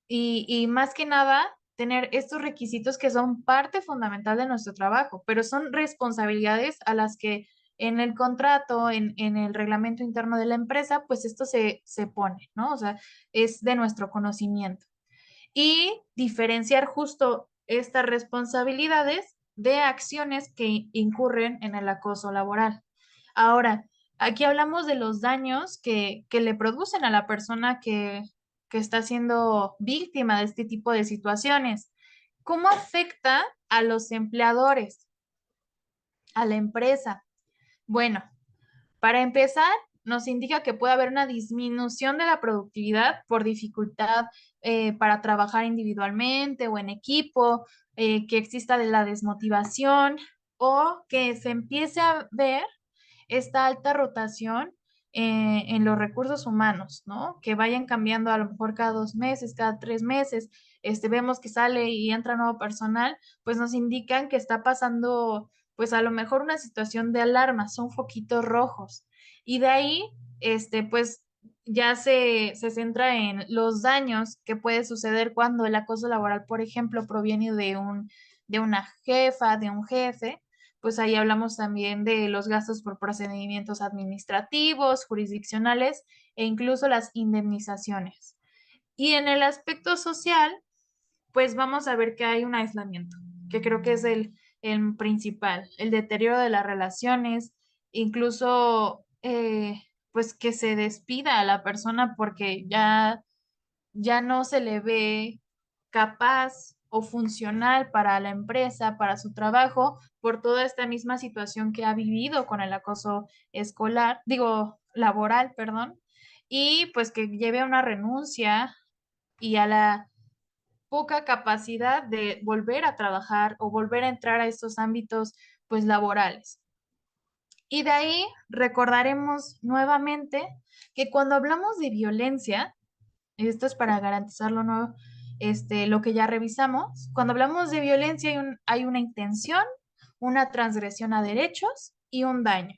y más que nada, tener estos requisitos que son parte fundamental de nuestro trabajo, pero son responsabilidades a las que en el contrato, en el reglamento interno de la empresa, pues esto se pone, ¿no? O sea, es de nuestro conocimiento. Y diferenciar justo estas responsabilidades de acciones que incurren en el acoso laboral. Ahora, aquí hablamos de los daños que le producen a la persona que está siendo víctima de este tipo de situaciones. ¿Cómo afecta a los empleadores, a la empresa? Bueno, para empezar, nos indica que puede haber una disminución de la productividad por dificultad para trabajar individualmente o en equipo, que exista de la desmotivación o que se empiece a ver esta alta rotación en los recursos humanos, ¿no? Que vayan cambiando a lo mejor cada 2 meses, cada 3 meses, vemos que sale y entra nuevo personal, pues nos indican que está pasando, pues a lo mejor una situación de alarma, son foquitos rojos. Y de ahí, pues ya se centra en los daños que puede suceder cuando el acoso laboral, por ejemplo, proviene de una jefa, de un jefe, pues ahí hablamos también de los gastos por procedimientos administrativos, jurisdiccionales e incluso las indemnizaciones. Y en el aspecto social, pues vamos a ver que hay un aislamiento, que creo que es el principal, el deterioro de las relaciones, incluso pues que se despida a la persona porque ya no se le ve capaz o funcional para la empresa, para su trabajo, por toda esta misma situación que ha vivido con el acoso escolar, digo, laboral, perdón, y pues que lleve a una renuncia y a la poca capacidad de volver a trabajar o volver a entrar a estos ámbitos pues laborales. Y de ahí recordaremos nuevamente que cuando hablamos de violencia, esto es para garantizarlo nuevo, lo que ya revisamos. Cuando hablamos de violencia hay una intención, una transgresión a derechos y un daño.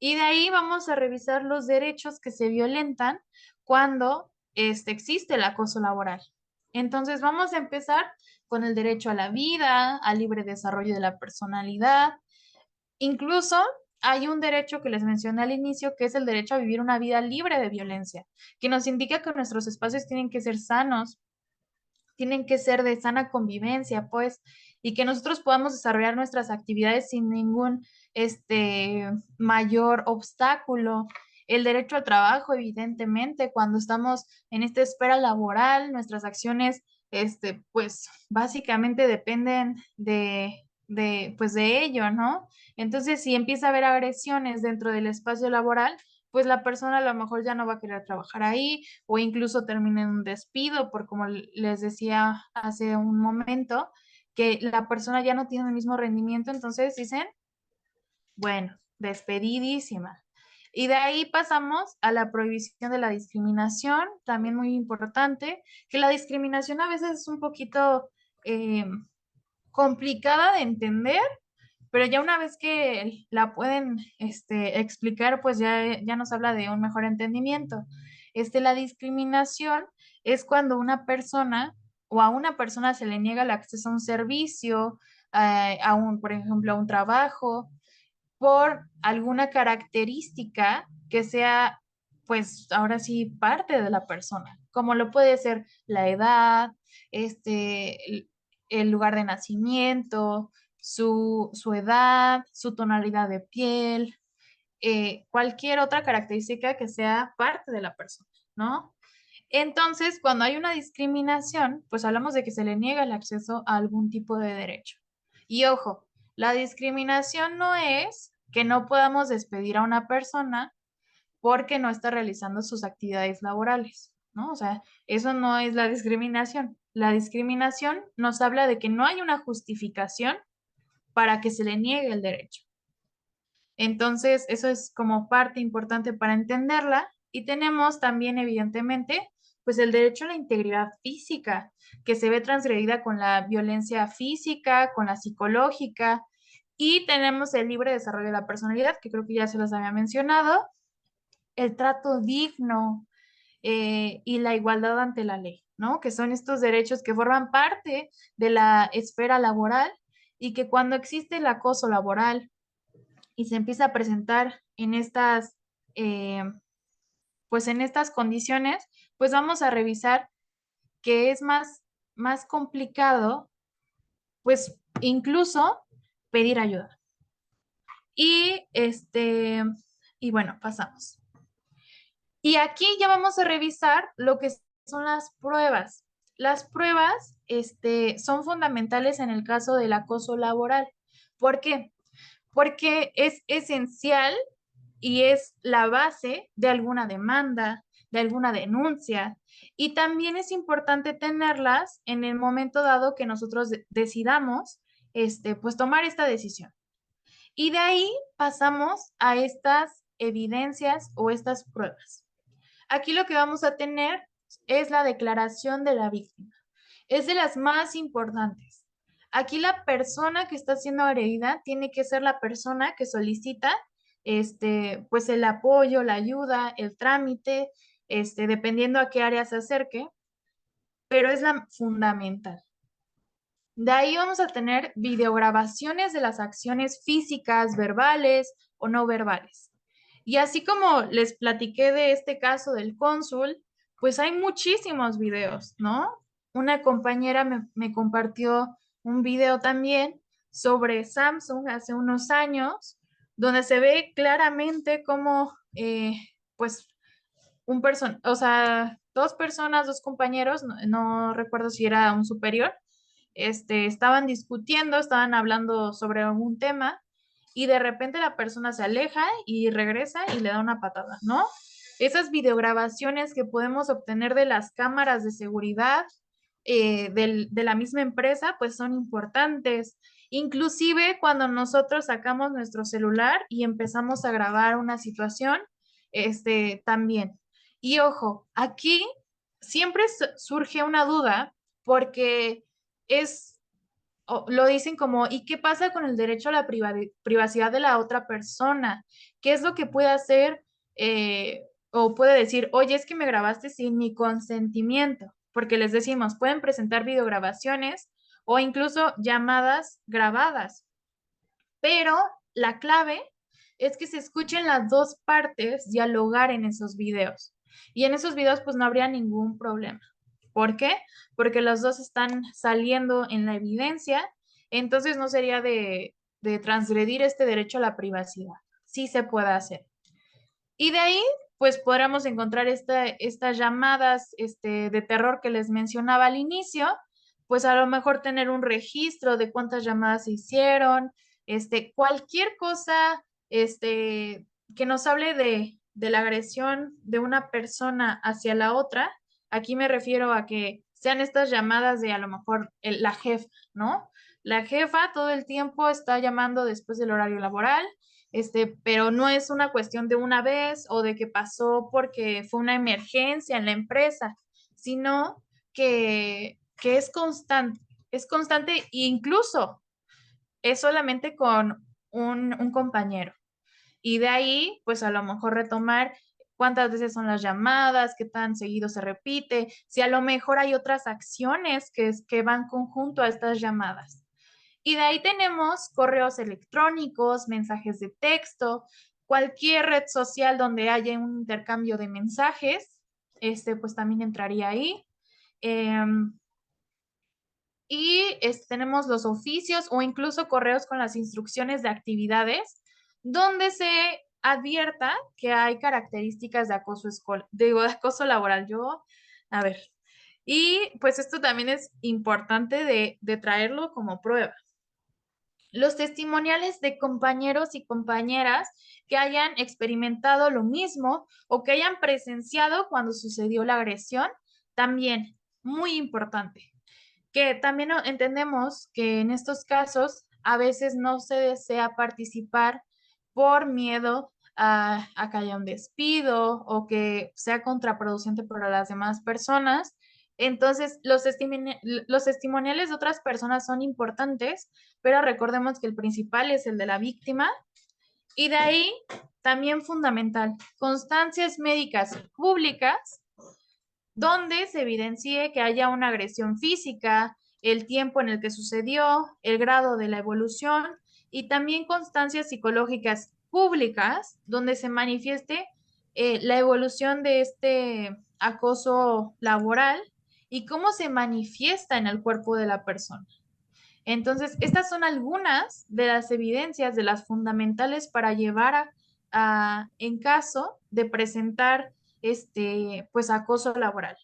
Y de ahí vamos a revisar los derechos que se violentan cuando existe el acoso laboral. Entonces vamos a empezar con el derecho a la vida, al libre desarrollo de la personalidad. Incluso hay un derecho que les mencioné al inicio, que es el derecho a vivir una vida libre de violencia, que nos indica que nuestros espacios tienen que ser sanos, tienen que ser de sana convivencia, pues, y que nosotros podamos desarrollar nuestras actividades sin ningún mayor obstáculo. El derecho al trabajo, evidentemente, cuando estamos en esta esfera laboral, nuestras acciones, pues, básicamente dependen pues, de ello, ¿no? Entonces, si empieza a haber agresiones dentro del espacio laboral, pues la persona a lo mejor ya no va a querer trabajar ahí o incluso termina en un despido, por como les decía hace un momento, que la persona ya no tiene el mismo rendimiento, entonces dicen, bueno, despedidísima. Y de ahí pasamos a la prohibición de la discriminación, también muy importante, que la discriminación a veces es un poquito complicada de entender, pero ya una vez que la pueden explicar, pues ya nos habla de un mejor entendimiento. La discriminación es cuando una persona o a una persona se le niega el acceso a un servicio, por ejemplo, a un trabajo, por alguna característica que sea pues ahora sí parte de la persona, como lo puede ser la edad, el lugar de nacimiento, su edad, su tonalidad de piel, cualquier otra característica que sea parte de la persona, ¿no? Entonces, cuando hay una discriminación, pues hablamos de que se le niega el acceso a algún tipo de derecho. Y ojo, la discriminación no es que no podamos despedir a una persona porque no está realizando sus actividades laborales, ¿no? O sea, eso no es la discriminación. La discriminación nos habla de que no hay una justificación para que se le niegue el derecho. Entonces, eso es como parte importante para entenderla. Y tenemos también, evidentemente, pues el derecho a la integridad física, que se ve transgredida con la violencia física, con la psicológica. Y tenemos el libre desarrollo de la personalidad, que creo que ya se los había mencionado, el trato digno y la igualdad ante la ley, ¿no? Que son estos derechos que forman parte de la esfera laboral y que cuando existe el acoso laboral y se empieza a presentar en estas, pues en estas condiciones, pues vamos a revisar que es más complicado, pues incluso pedir ayuda. Y y bueno, pasamos. Y aquí ya vamos a revisar lo que son las pruebas. Las pruebas, son fundamentales en el caso del acoso laboral. ¿Por qué? Porque es esencial y es la base de alguna demanda, de alguna denuncia. Y también es importante tenerlas en el momento dado que nosotros decidamos, pues tomar esta decisión. Y de ahí pasamos a estas evidencias o estas pruebas. Aquí lo que vamos a tener es la declaración de la víctima. Es de las más importantes. Aquí la persona que está siendo agredida tiene que ser la persona que solicita pues el apoyo, la ayuda, el trámite, dependiendo a qué área se acerque, pero es la fundamental. De ahí vamos a tener videograbaciones de las acciones físicas, verbales o no verbales. Y así como les platiqué de este caso del cónsul, pues hay muchísimos videos, ¿no? Una compañera me compartió un video también sobre Samsung hace unos años, donde se ve claramente cómo, pues, o sea, dos personas, dos compañeros, no recuerdo si era un superior, estaban discutiendo, estaban hablando sobre algún tema y de repente la persona se aleja y regresa y le da una patada, ¿no? Esas videograbaciones que podemos obtener de las cámaras de seguridad de la misma empresa, pues son importantes. Inclusive cuando nosotros sacamos nuestro celular y empezamos a grabar una situación, también. Y ojo, aquí siempre surge una duda porque lo dicen como, ¿y qué pasa con el derecho a la privacidad de la otra persona? ¿Qué es lo que puede hacer? O puede decir, oye, es que me grabaste sin mi consentimiento, porque les decimos, pueden presentar videograbaciones o incluso llamadas grabadas, pero la clave es que se escuchen las dos partes dialogar en esos videos. Y en esos videos pues no habría ningún problema. ¿Por qué? Porque los dos están saliendo en la evidencia, entonces no sería de transgredir este derecho a la privacidad. Sí se puede hacer. Y de ahí, pues podríamos encontrar estas llamadas de terror que les mencionaba al inicio, pues a lo mejor tener un registro de cuántas llamadas se hicieron, cualquier cosa que nos hable de la agresión de una persona hacia la otra. Aquí me refiero a que sean estas llamadas de a lo mejor la jefa, ¿no? La jefa todo el tiempo está llamando después del horario laboral, pero no es una cuestión de una vez o de que pasó porque fue una emergencia en la empresa, sino que es constante e incluso es solamente con un compañero. Y de ahí, pues a lo mejor retomar cuántas veces son las llamadas, qué tan seguido se repite, si a lo mejor hay otras acciones que van conjunto a estas llamadas. Y de ahí tenemos correos electrónicos, mensajes de texto, Cualquier red social donde haya un intercambio de mensajes, pues también entraría ahí. Y tenemos los oficios o incluso correos con las instrucciones de actividades donde se advierta que hay características de de acoso laboral. A ver, y pues esto también es importante de traerlo como prueba. Los testimoniales de compañeros y compañeras que hayan experimentado lo mismo o que hayan presenciado cuando sucedió la agresión, también muy importante. Que también entendemos que en estos casos a veces no se desea participar por miedo a que haya un despido o que sea contraproducente para las demás personas. Entonces, los testimoniales de otras personas son importantes, pero recordemos que el principal es el de la víctima. Y de ahí, también fundamental, constancias médicas públicas donde se evidencie que haya una agresión física, el tiempo en el que sucedió, el grado de la evolución y también constancias psicológicas públicas donde se manifieste la evolución de este acoso laboral y cómo se manifiesta en el cuerpo de la persona. Entonces, estas son algunas de las evidencias, de las fundamentales para llevar en caso de presentar pues acoso laboral.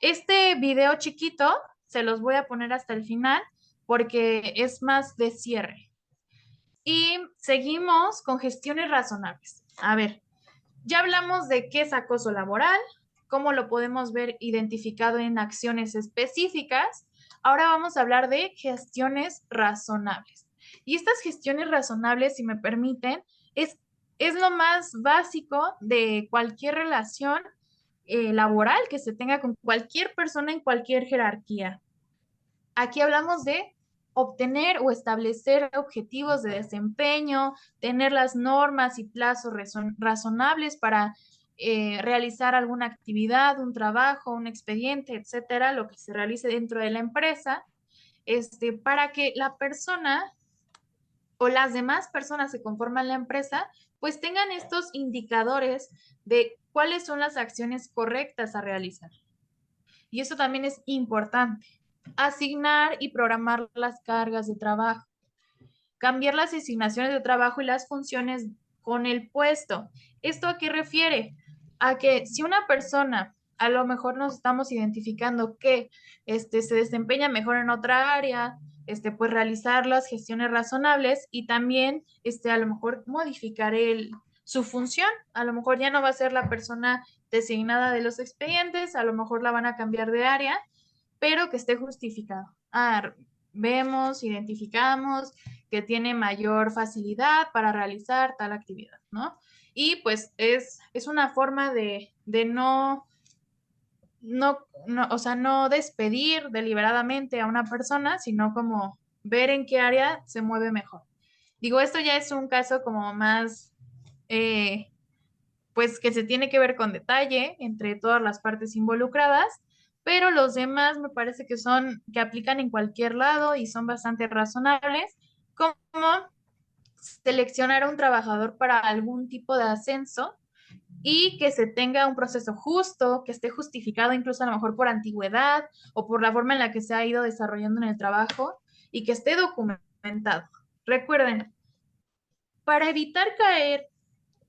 Este video chiquito se los voy a poner hasta el final porque es más de cierre. Y seguimos con gestiones razonables. A ver, ya hablamos de qué es acoso laboral, cómo lo podemos ver identificado en acciones específicas. Ahora vamos a hablar de gestiones razonables. Y estas gestiones razonables, si me permiten, es lo más básico de cualquier relación laboral que se tenga con cualquier persona en cualquier jerarquía. Aquí hablamos de obtener o establecer objetivos de desempeño, tener las normas y plazos razonables para realizar alguna actividad, un trabajo, un expediente, etcétera, lo que se realice dentro de la empresa, para que la persona o las demás personas que conforman la empresa, pues tengan estos indicadores de cuáles son las acciones correctas a realizar. Y eso también es importante. Asignar y programar las cargas de trabajo. Cambiar las asignaciones de trabajo y las funciones con el puesto. ¿Esto a qué refiere? A que si una persona, a lo mejor nos estamos identificando que se desempeña mejor en otra área, pues realizar las gestiones razonables y también a lo mejor modificar su función. A lo mejor ya no va a ser la persona designada de los expedientes, a lo mejor la van a cambiar de área, pero que esté justificado. Vemos, identificamos que tiene mayor facilidad para realizar tal actividad, ¿no? Y pues es una forma de no despedir deliberadamente a una persona, sino como ver en qué área se mueve mejor. Digo, esto ya es un caso como más, pues que se tiene que ver con detalle entre todas las partes involucradas, pero los demás me parece que aplican en cualquier lado y son bastante razonables, como seleccionar a un trabajador para algún tipo de ascenso y que se tenga un proceso justo, que esté justificado incluso a lo mejor por antigüedad o por la forma en la que se ha ido desarrollando en el trabajo y que esté documentado. Recuerden, para evitar caer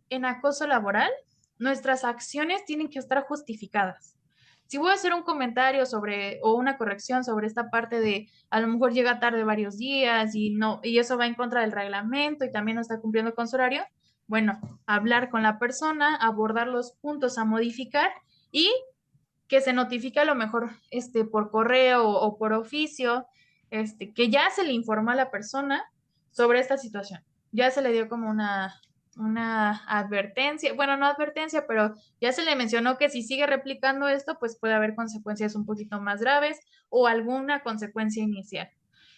en acoso laboral, nuestras acciones tienen que estar justificadas. Si voy a hacer un comentario o una corrección sobre esta parte de a lo mejor llega tarde varios días y eso va en contra del reglamento y también no está cumpliendo con su horario, bueno, hablar con la persona, abordar los puntos a modificar y que se notifique a lo mejor por correo o por oficio, que ya se le informó a la persona sobre esta situación. Ya se le dio como una advertencia, bueno, no advertencia, pero ya se le mencionó que si sigue replicando esto, pues puede haber consecuencias un poquito más graves o alguna consecuencia inicial.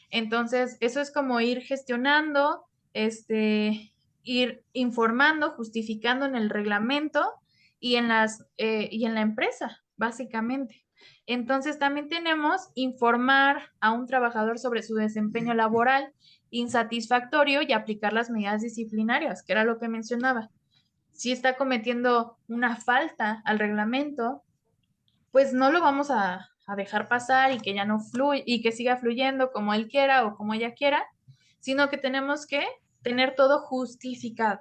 Entonces, eso es como ir gestionando, ir informando, justificando en el reglamento y en la empresa, básicamente. Entonces, también tenemos informar a un trabajador sobre su desempeño laboral insatisfactorio y aplicar las medidas disciplinarias, que era lo que mencionaba. si está cometiendo una falta al reglamento, pues no lo vamos a dejar pasar y que ya no fluya y que siga fluyendo como él quiera o como ella quiera, sino que tenemos que tener todo justificado,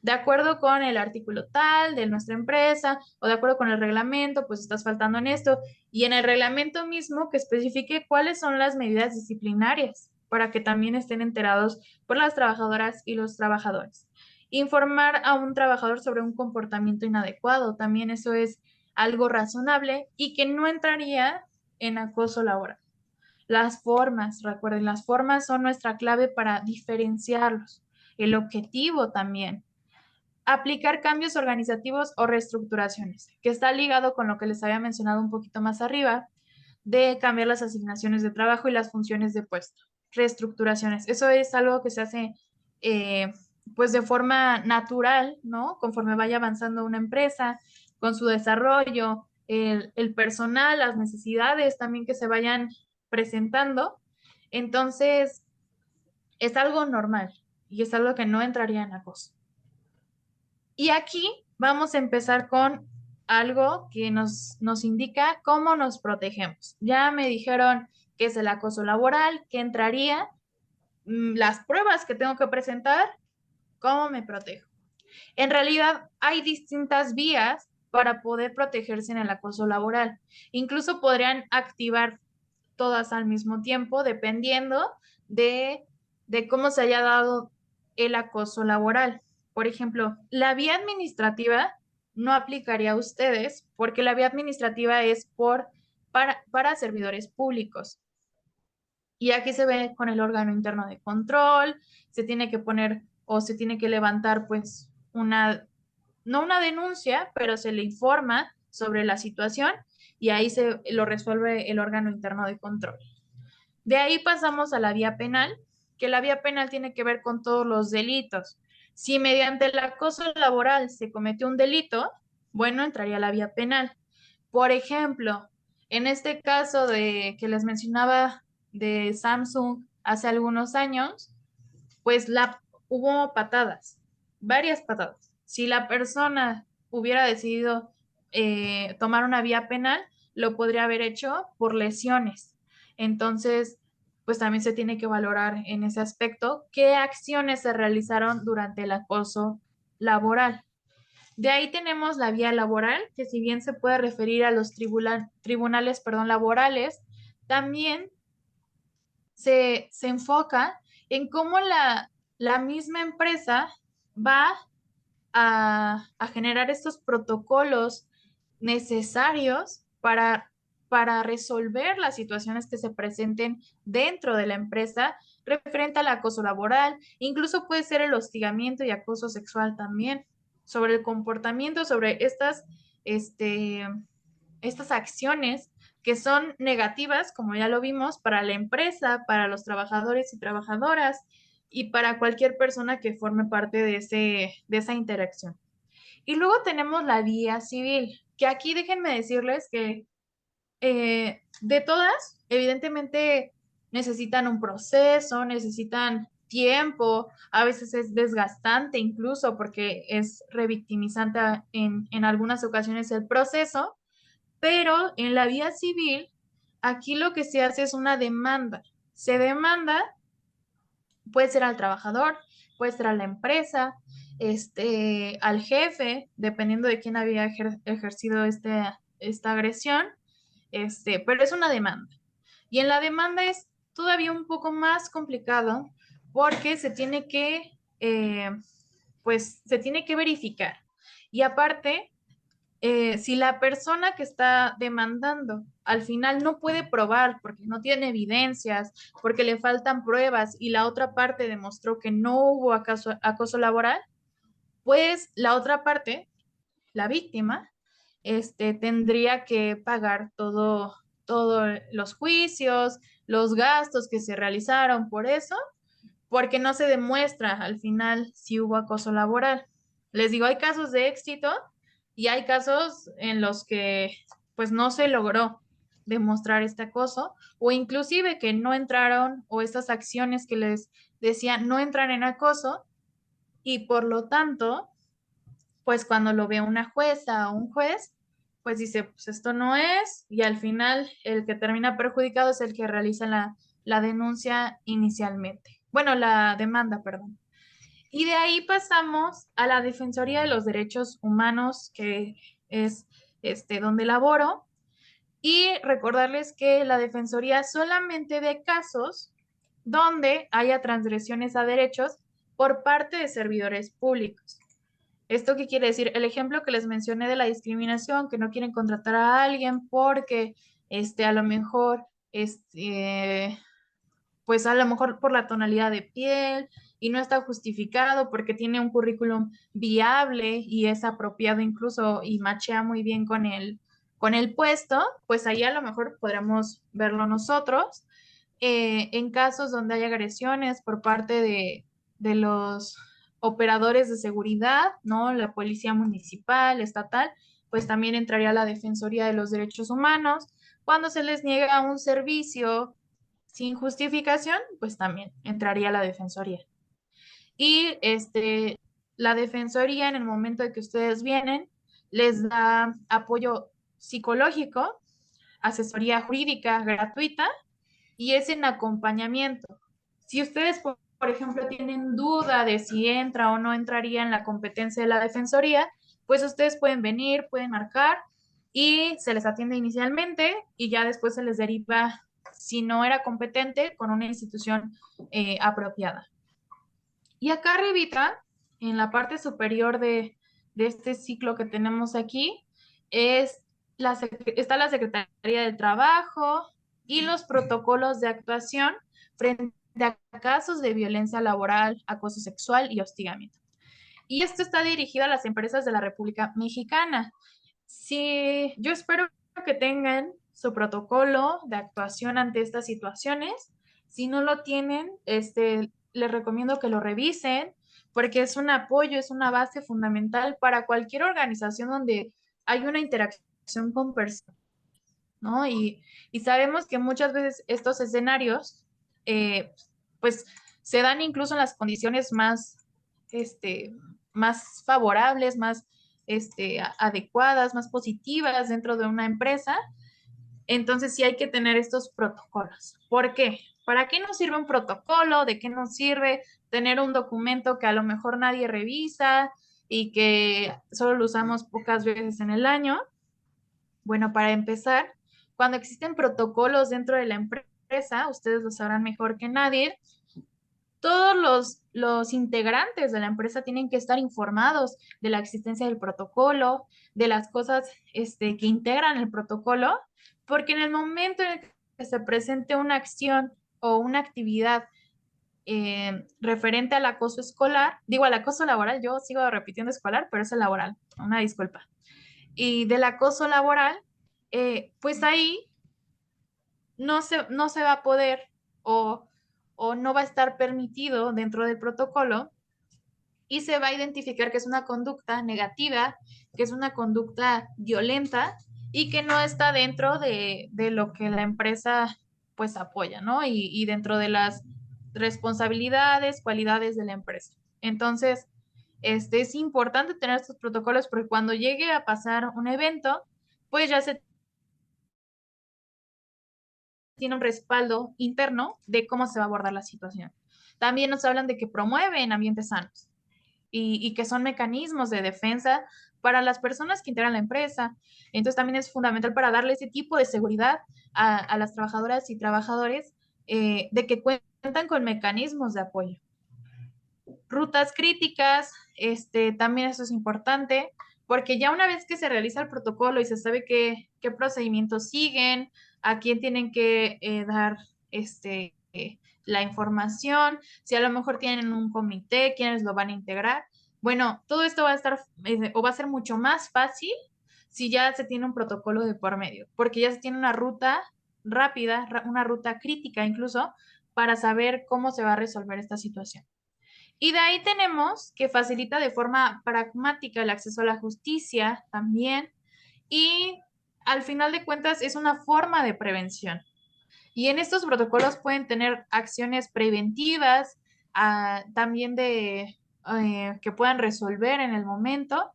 de acuerdo con el artículo tal de nuestra empresa o de acuerdo con el reglamento, pues estás faltando en esto, y en el reglamento mismo que especifique cuáles son las medidas disciplinarias para que también estén enterados por las trabajadoras y los trabajadores. Informar a un trabajador sobre un comportamiento inadecuado, también eso es algo razonable y que no entraría en acoso laboral. Las formas, recuerden, las formas son nuestra clave para diferenciarlos. El objetivo también. Aplicar cambios organizativos o reestructuraciones, que está ligado con lo que les había mencionado un poquito más arriba, de cambiar las asignaciones de trabajo y las funciones de puesto. Reestructuraciones, eso es algo que se hace pues de forma natural, ¿no? Conforme vaya avanzando una empresa, con su desarrollo, el personal, las necesidades también que se vayan presentando. Entonces, es algo normal y es algo que no entraría en acoso. Y aquí vamos a empezar con algo que nos indica cómo nos protegemos. Ya me dijeron qué es el acoso laboral, qué entraría, las pruebas que tengo que presentar, cómo me protejo. En realidad hay distintas vías para poder protegerse en el acoso laboral. Incluso podrían activar todas al mismo tiempo, dependiendo de cómo se haya dado el acoso laboral. Por ejemplo, la vía administrativa no aplicaría a ustedes porque la vía administrativa es para servidores públicos. Y aquí se ve con el órgano interno de control, se tiene que poner o se tiene que levantar pues no una denuncia, pero se le informa sobre la situación y ahí se lo resuelve el órgano interno de control. De ahí pasamos a la vía penal, que la vía penal tiene que ver con todos los delitos. Si mediante el acoso laboral se cometió un delito, bueno, entraría la vía penal. Por ejemplo, en este caso de que les mencionaba de Samsung hace algunos años, pues hubo patadas, varias patadas. Si la persona hubiera decidido tomar una vía penal, lo podría haber hecho por lesiones. Entonces, pues también se tiene que valorar en ese aspecto qué acciones se realizaron durante el acoso laboral. De ahí tenemos la vía laboral, que si bien se puede referir a los tribunales laborales, también se enfoca en cómo la misma empresa va a generar estos protocolos necesarios para resolver las situaciones que se presenten dentro de la empresa referente al acoso laboral, incluso puede ser el hostigamiento y acoso sexual también, sobre el comportamiento, sobre estas acciones que son negativas, como ya lo vimos, para la empresa, para los trabajadores y trabajadoras y para cualquier persona que forme parte de esa interacción. Y luego tenemos la vía civil, que aquí déjenme decirles que de todas, evidentemente necesitan un proceso, necesitan tiempo, a veces es desgastante incluso porque es revictimizante en algunas ocasiones el proceso, pero en la vía civil, aquí lo que se hace es una demanda. Se demanda, puede ser al trabajador, puede ser a la empresa, al jefe, dependiendo de quién había ejercido esta agresión, pero es una demanda. Y en la demanda es todavía un poco más complicado porque se tiene que verificar. Y aparte, si la persona que está demandando al final no puede probar porque no tiene evidencias, porque le faltan pruebas y la otra parte demostró que no hubo acoso laboral, pues la otra parte, la víctima, tendría que pagar todos los juicios, los gastos que se realizaron por eso, porque no se demuestra al final si hubo acoso laboral. Les digo, hay casos de éxito y hay casos en los que pues no se logró demostrar este acoso o inclusive que no entraron o estas acciones que les decía no entran en acoso y por lo tanto pues cuando lo ve una jueza o un juez, pues dice, pues esto no es, y al final el que termina perjudicado es el que realiza la denuncia inicialmente. Bueno, la demanda, perdón. Y de ahí pasamos a la Defensoría de los Derechos Humanos, que es donde laboro. Y recordarles que la Defensoría solamente ve casos donde haya transgresiones a derechos por parte de servidores públicos. ¿Esto qué quiere decir? El ejemplo que les mencioné de la discriminación, que no quieren contratar a alguien porque a lo mejor pues a lo mejor por la tonalidad de piel y no está justificado porque tiene un currículum viable y es apropiado incluso y machea muy bien con el puesto, pues ahí a lo mejor podremos verlo nosotros. En casos donde hay agresiones por parte de los operadores de seguridad, ¿no? La policía municipal, estatal, pues también entraría la Defensoría de los Derechos Humanos. Cuando se les niega un servicio sin justificación, pues también entraría la Defensoría. Y la Defensoría, en el momento de que ustedes vienen, les da apoyo psicológico, asesoría jurídica gratuita y es en acompañamiento. Si ustedes, por ejemplo, tienen duda de si entra o no entraría en la competencia de la Defensoría, pues ustedes pueden venir, pueden marcar y se les atiende inicialmente y ya después se les deriva, si no era competente, con una institución apropiada. Y acá arribita, en la parte superior de este ciclo que tenemos aquí, está la Secretaría del Trabajo y los protocolos de actuación frente a casos de violencia laboral, acoso sexual y hostigamiento. Y esto está dirigido a las empresas de la República Mexicana. Sí, yo espero que tengan su protocolo de actuación ante estas situaciones. Si no lo tienen, les recomiendo que lo revisen porque es un apoyo, es una base fundamental para cualquier organización donde hay una interacción con personas, ¿no? Y sabemos que muchas veces estos escenarios, pues, se dan incluso en las condiciones más favorables, más adecuadas, más positivas dentro de una empresa. Entonces sí hay que tener estos protocolos. ¿Por qué? ¿Para qué nos sirve un protocolo? ¿De qué nos sirve tener un documento que a lo mejor nadie revisa y que solo lo usamos pocas veces en el año? Bueno, para empezar, cuando existen protocolos dentro de la empresa, ustedes lo sabrán mejor que nadie, todos los integrantes de la empresa tienen que estar informados de la existencia del protocolo, de las cosas que integran el protocolo, porque en el momento en el que se presente una acción o una actividad referente al acoso escolar, digo al acoso laboral, yo sigo repitiendo escolar, pero es el laboral, una disculpa. Y del acoso laboral, pues ahí no se va a poder o no va a estar permitido dentro del protocolo y se va a identificar que es una conducta negativa, que es una conducta violenta y que no está dentro de lo que la empresa pues apoya, ¿no? Y dentro de las responsabilidades, cualidades de la empresa. Entonces, es importante tener estos protocolos porque cuando llegue a pasar un evento, pues ya se tiene un respaldo interno de cómo se va a abordar la situación. También nos hablan de que promueven ambientes sanos y que son mecanismos de defensa para las personas que integran la empresa. Entonces también es fundamental para darle ese tipo de seguridad a las trabajadoras y trabajadores de que cuentan con mecanismos de apoyo. Rutas críticas, también eso es importante, porque ya una vez que se realiza el protocolo y se sabe qué procedimientos siguen, a quién tienen que dar la información, si a lo mejor tienen un comité, quiénes lo van a integrar. Bueno, todo esto va a estar o va a ser mucho más fácil si ya se tiene un protocolo de por medio, porque ya se tiene una ruta rápida, una ruta crítica incluso, para saber cómo se va a resolver esta situación. Y de ahí tenemos que facilita de forma pragmática el acceso a la justicia también. Y al final de cuentas es una forma de prevención. Y en estos protocolos pueden tener acciones preventivas, también que puedan resolver en el momento.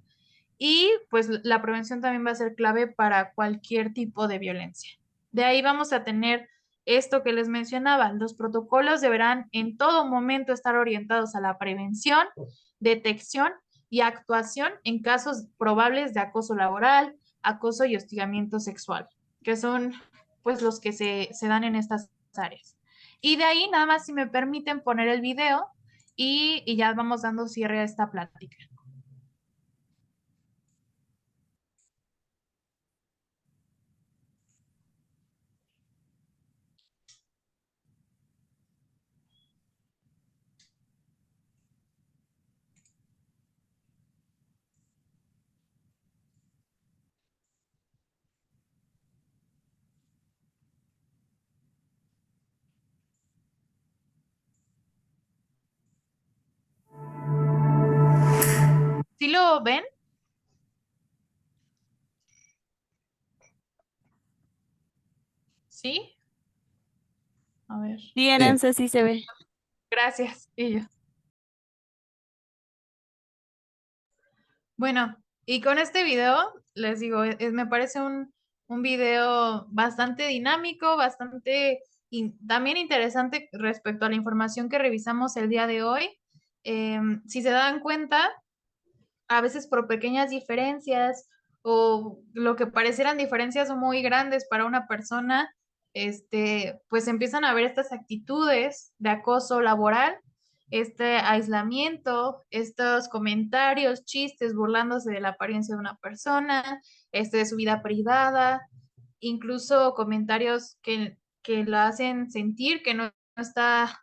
y pues la prevención también va a ser clave para cualquier tipo de violencia. De ahí vamos a tener esto que les mencionaba, los protocolos deberán en todo momento estar orientados a la prevención, detección y actuación en casos probables de acoso laboral, acoso y hostigamiento sexual, que son pues los que se dan en estas áreas. Y de ahí nada más si me permiten poner el video y ya vamos dando cierre a esta plática. ¿Sí lo ven? ¿Sí? A ver. Sí, Aranza, sí se ve. Gracias. Y yo. Bueno, y con este video, les digo, me parece un video bastante dinámico, bastante también interesante respecto a la información que revisamos el día de hoy. Si se dan cuenta, a veces por pequeñas diferencias o lo que parecieran diferencias muy grandes para una persona, pues empiezan a ver estas actitudes de acoso laboral, este aislamiento, estos comentarios, chistes burlándose de la apariencia de una persona, de su vida privada, incluso comentarios que la hacen sentir que no está,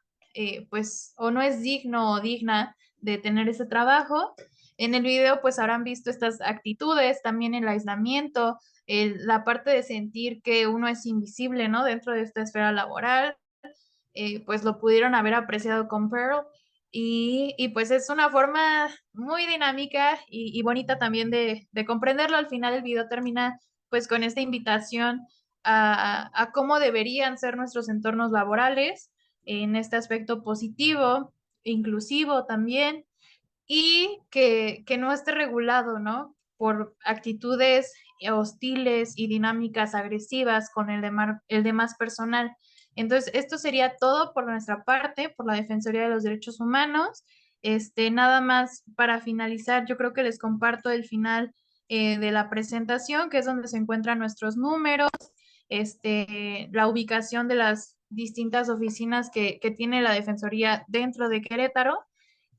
pues, o no es digno o digna de tener ese trabajo. En el video pues habrán visto estas actitudes, también el aislamiento, la parte de sentir que uno es invisible, ¿no? Dentro de esta esfera laboral, pues lo pudieron haber apreciado con Pearl y pues es una forma muy dinámica y bonita también de comprenderlo. Al final el video termina pues con esta invitación a cómo deberían ser nuestros entornos laborales en este aspecto positivo, inclusivo también, y que no esté regulado, ¿no? Por actitudes hostiles y dinámicas agresivas con el demás personal. Entonces, esto sería todo por nuestra parte, por la Defensoría de los Derechos Humanos. Nada más para finalizar, yo creo que les comparto el final de la presentación, que es donde se encuentran nuestros números, la ubicación de las distintas oficinas que tiene la Defensoría dentro de Querétaro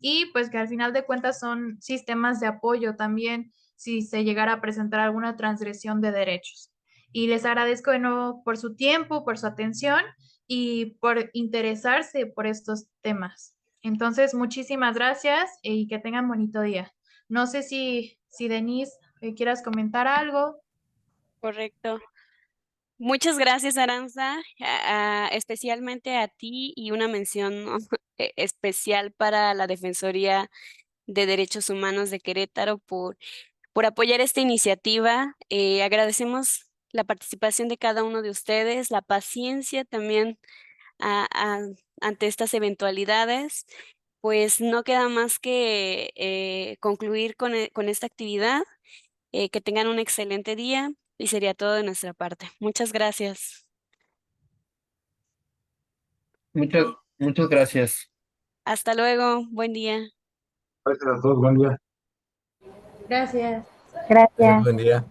y pues que al final de cuentas son sistemas de apoyo también si se llegara a presentar alguna transgresión de derechos. Y les agradezco de nuevo por su tiempo, por su atención y por interesarse por estos temas. Entonces, muchísimas gracias y que tengan bonito día. No sé si Denise quieras comentar algo. Correcto. Muchas gracias, Aranza, especialmente a ti y una mención ¿no? especial para la Defensoría de Derechos Humanos de Querétaro por apoyar esta iniciativa. Agradecemos la participación de cada uno de ustedes, la paciencia también a- a- ante estas eventualidades. Pues no queda más que concluir con esta actividad. Que tengan un excelente día y sería todo de nuestra parte. Muchas gracias. Muchas, muchas gracias. Hasta luego. Buen día. Gracias a todos, buen día. Gracias. Buen día.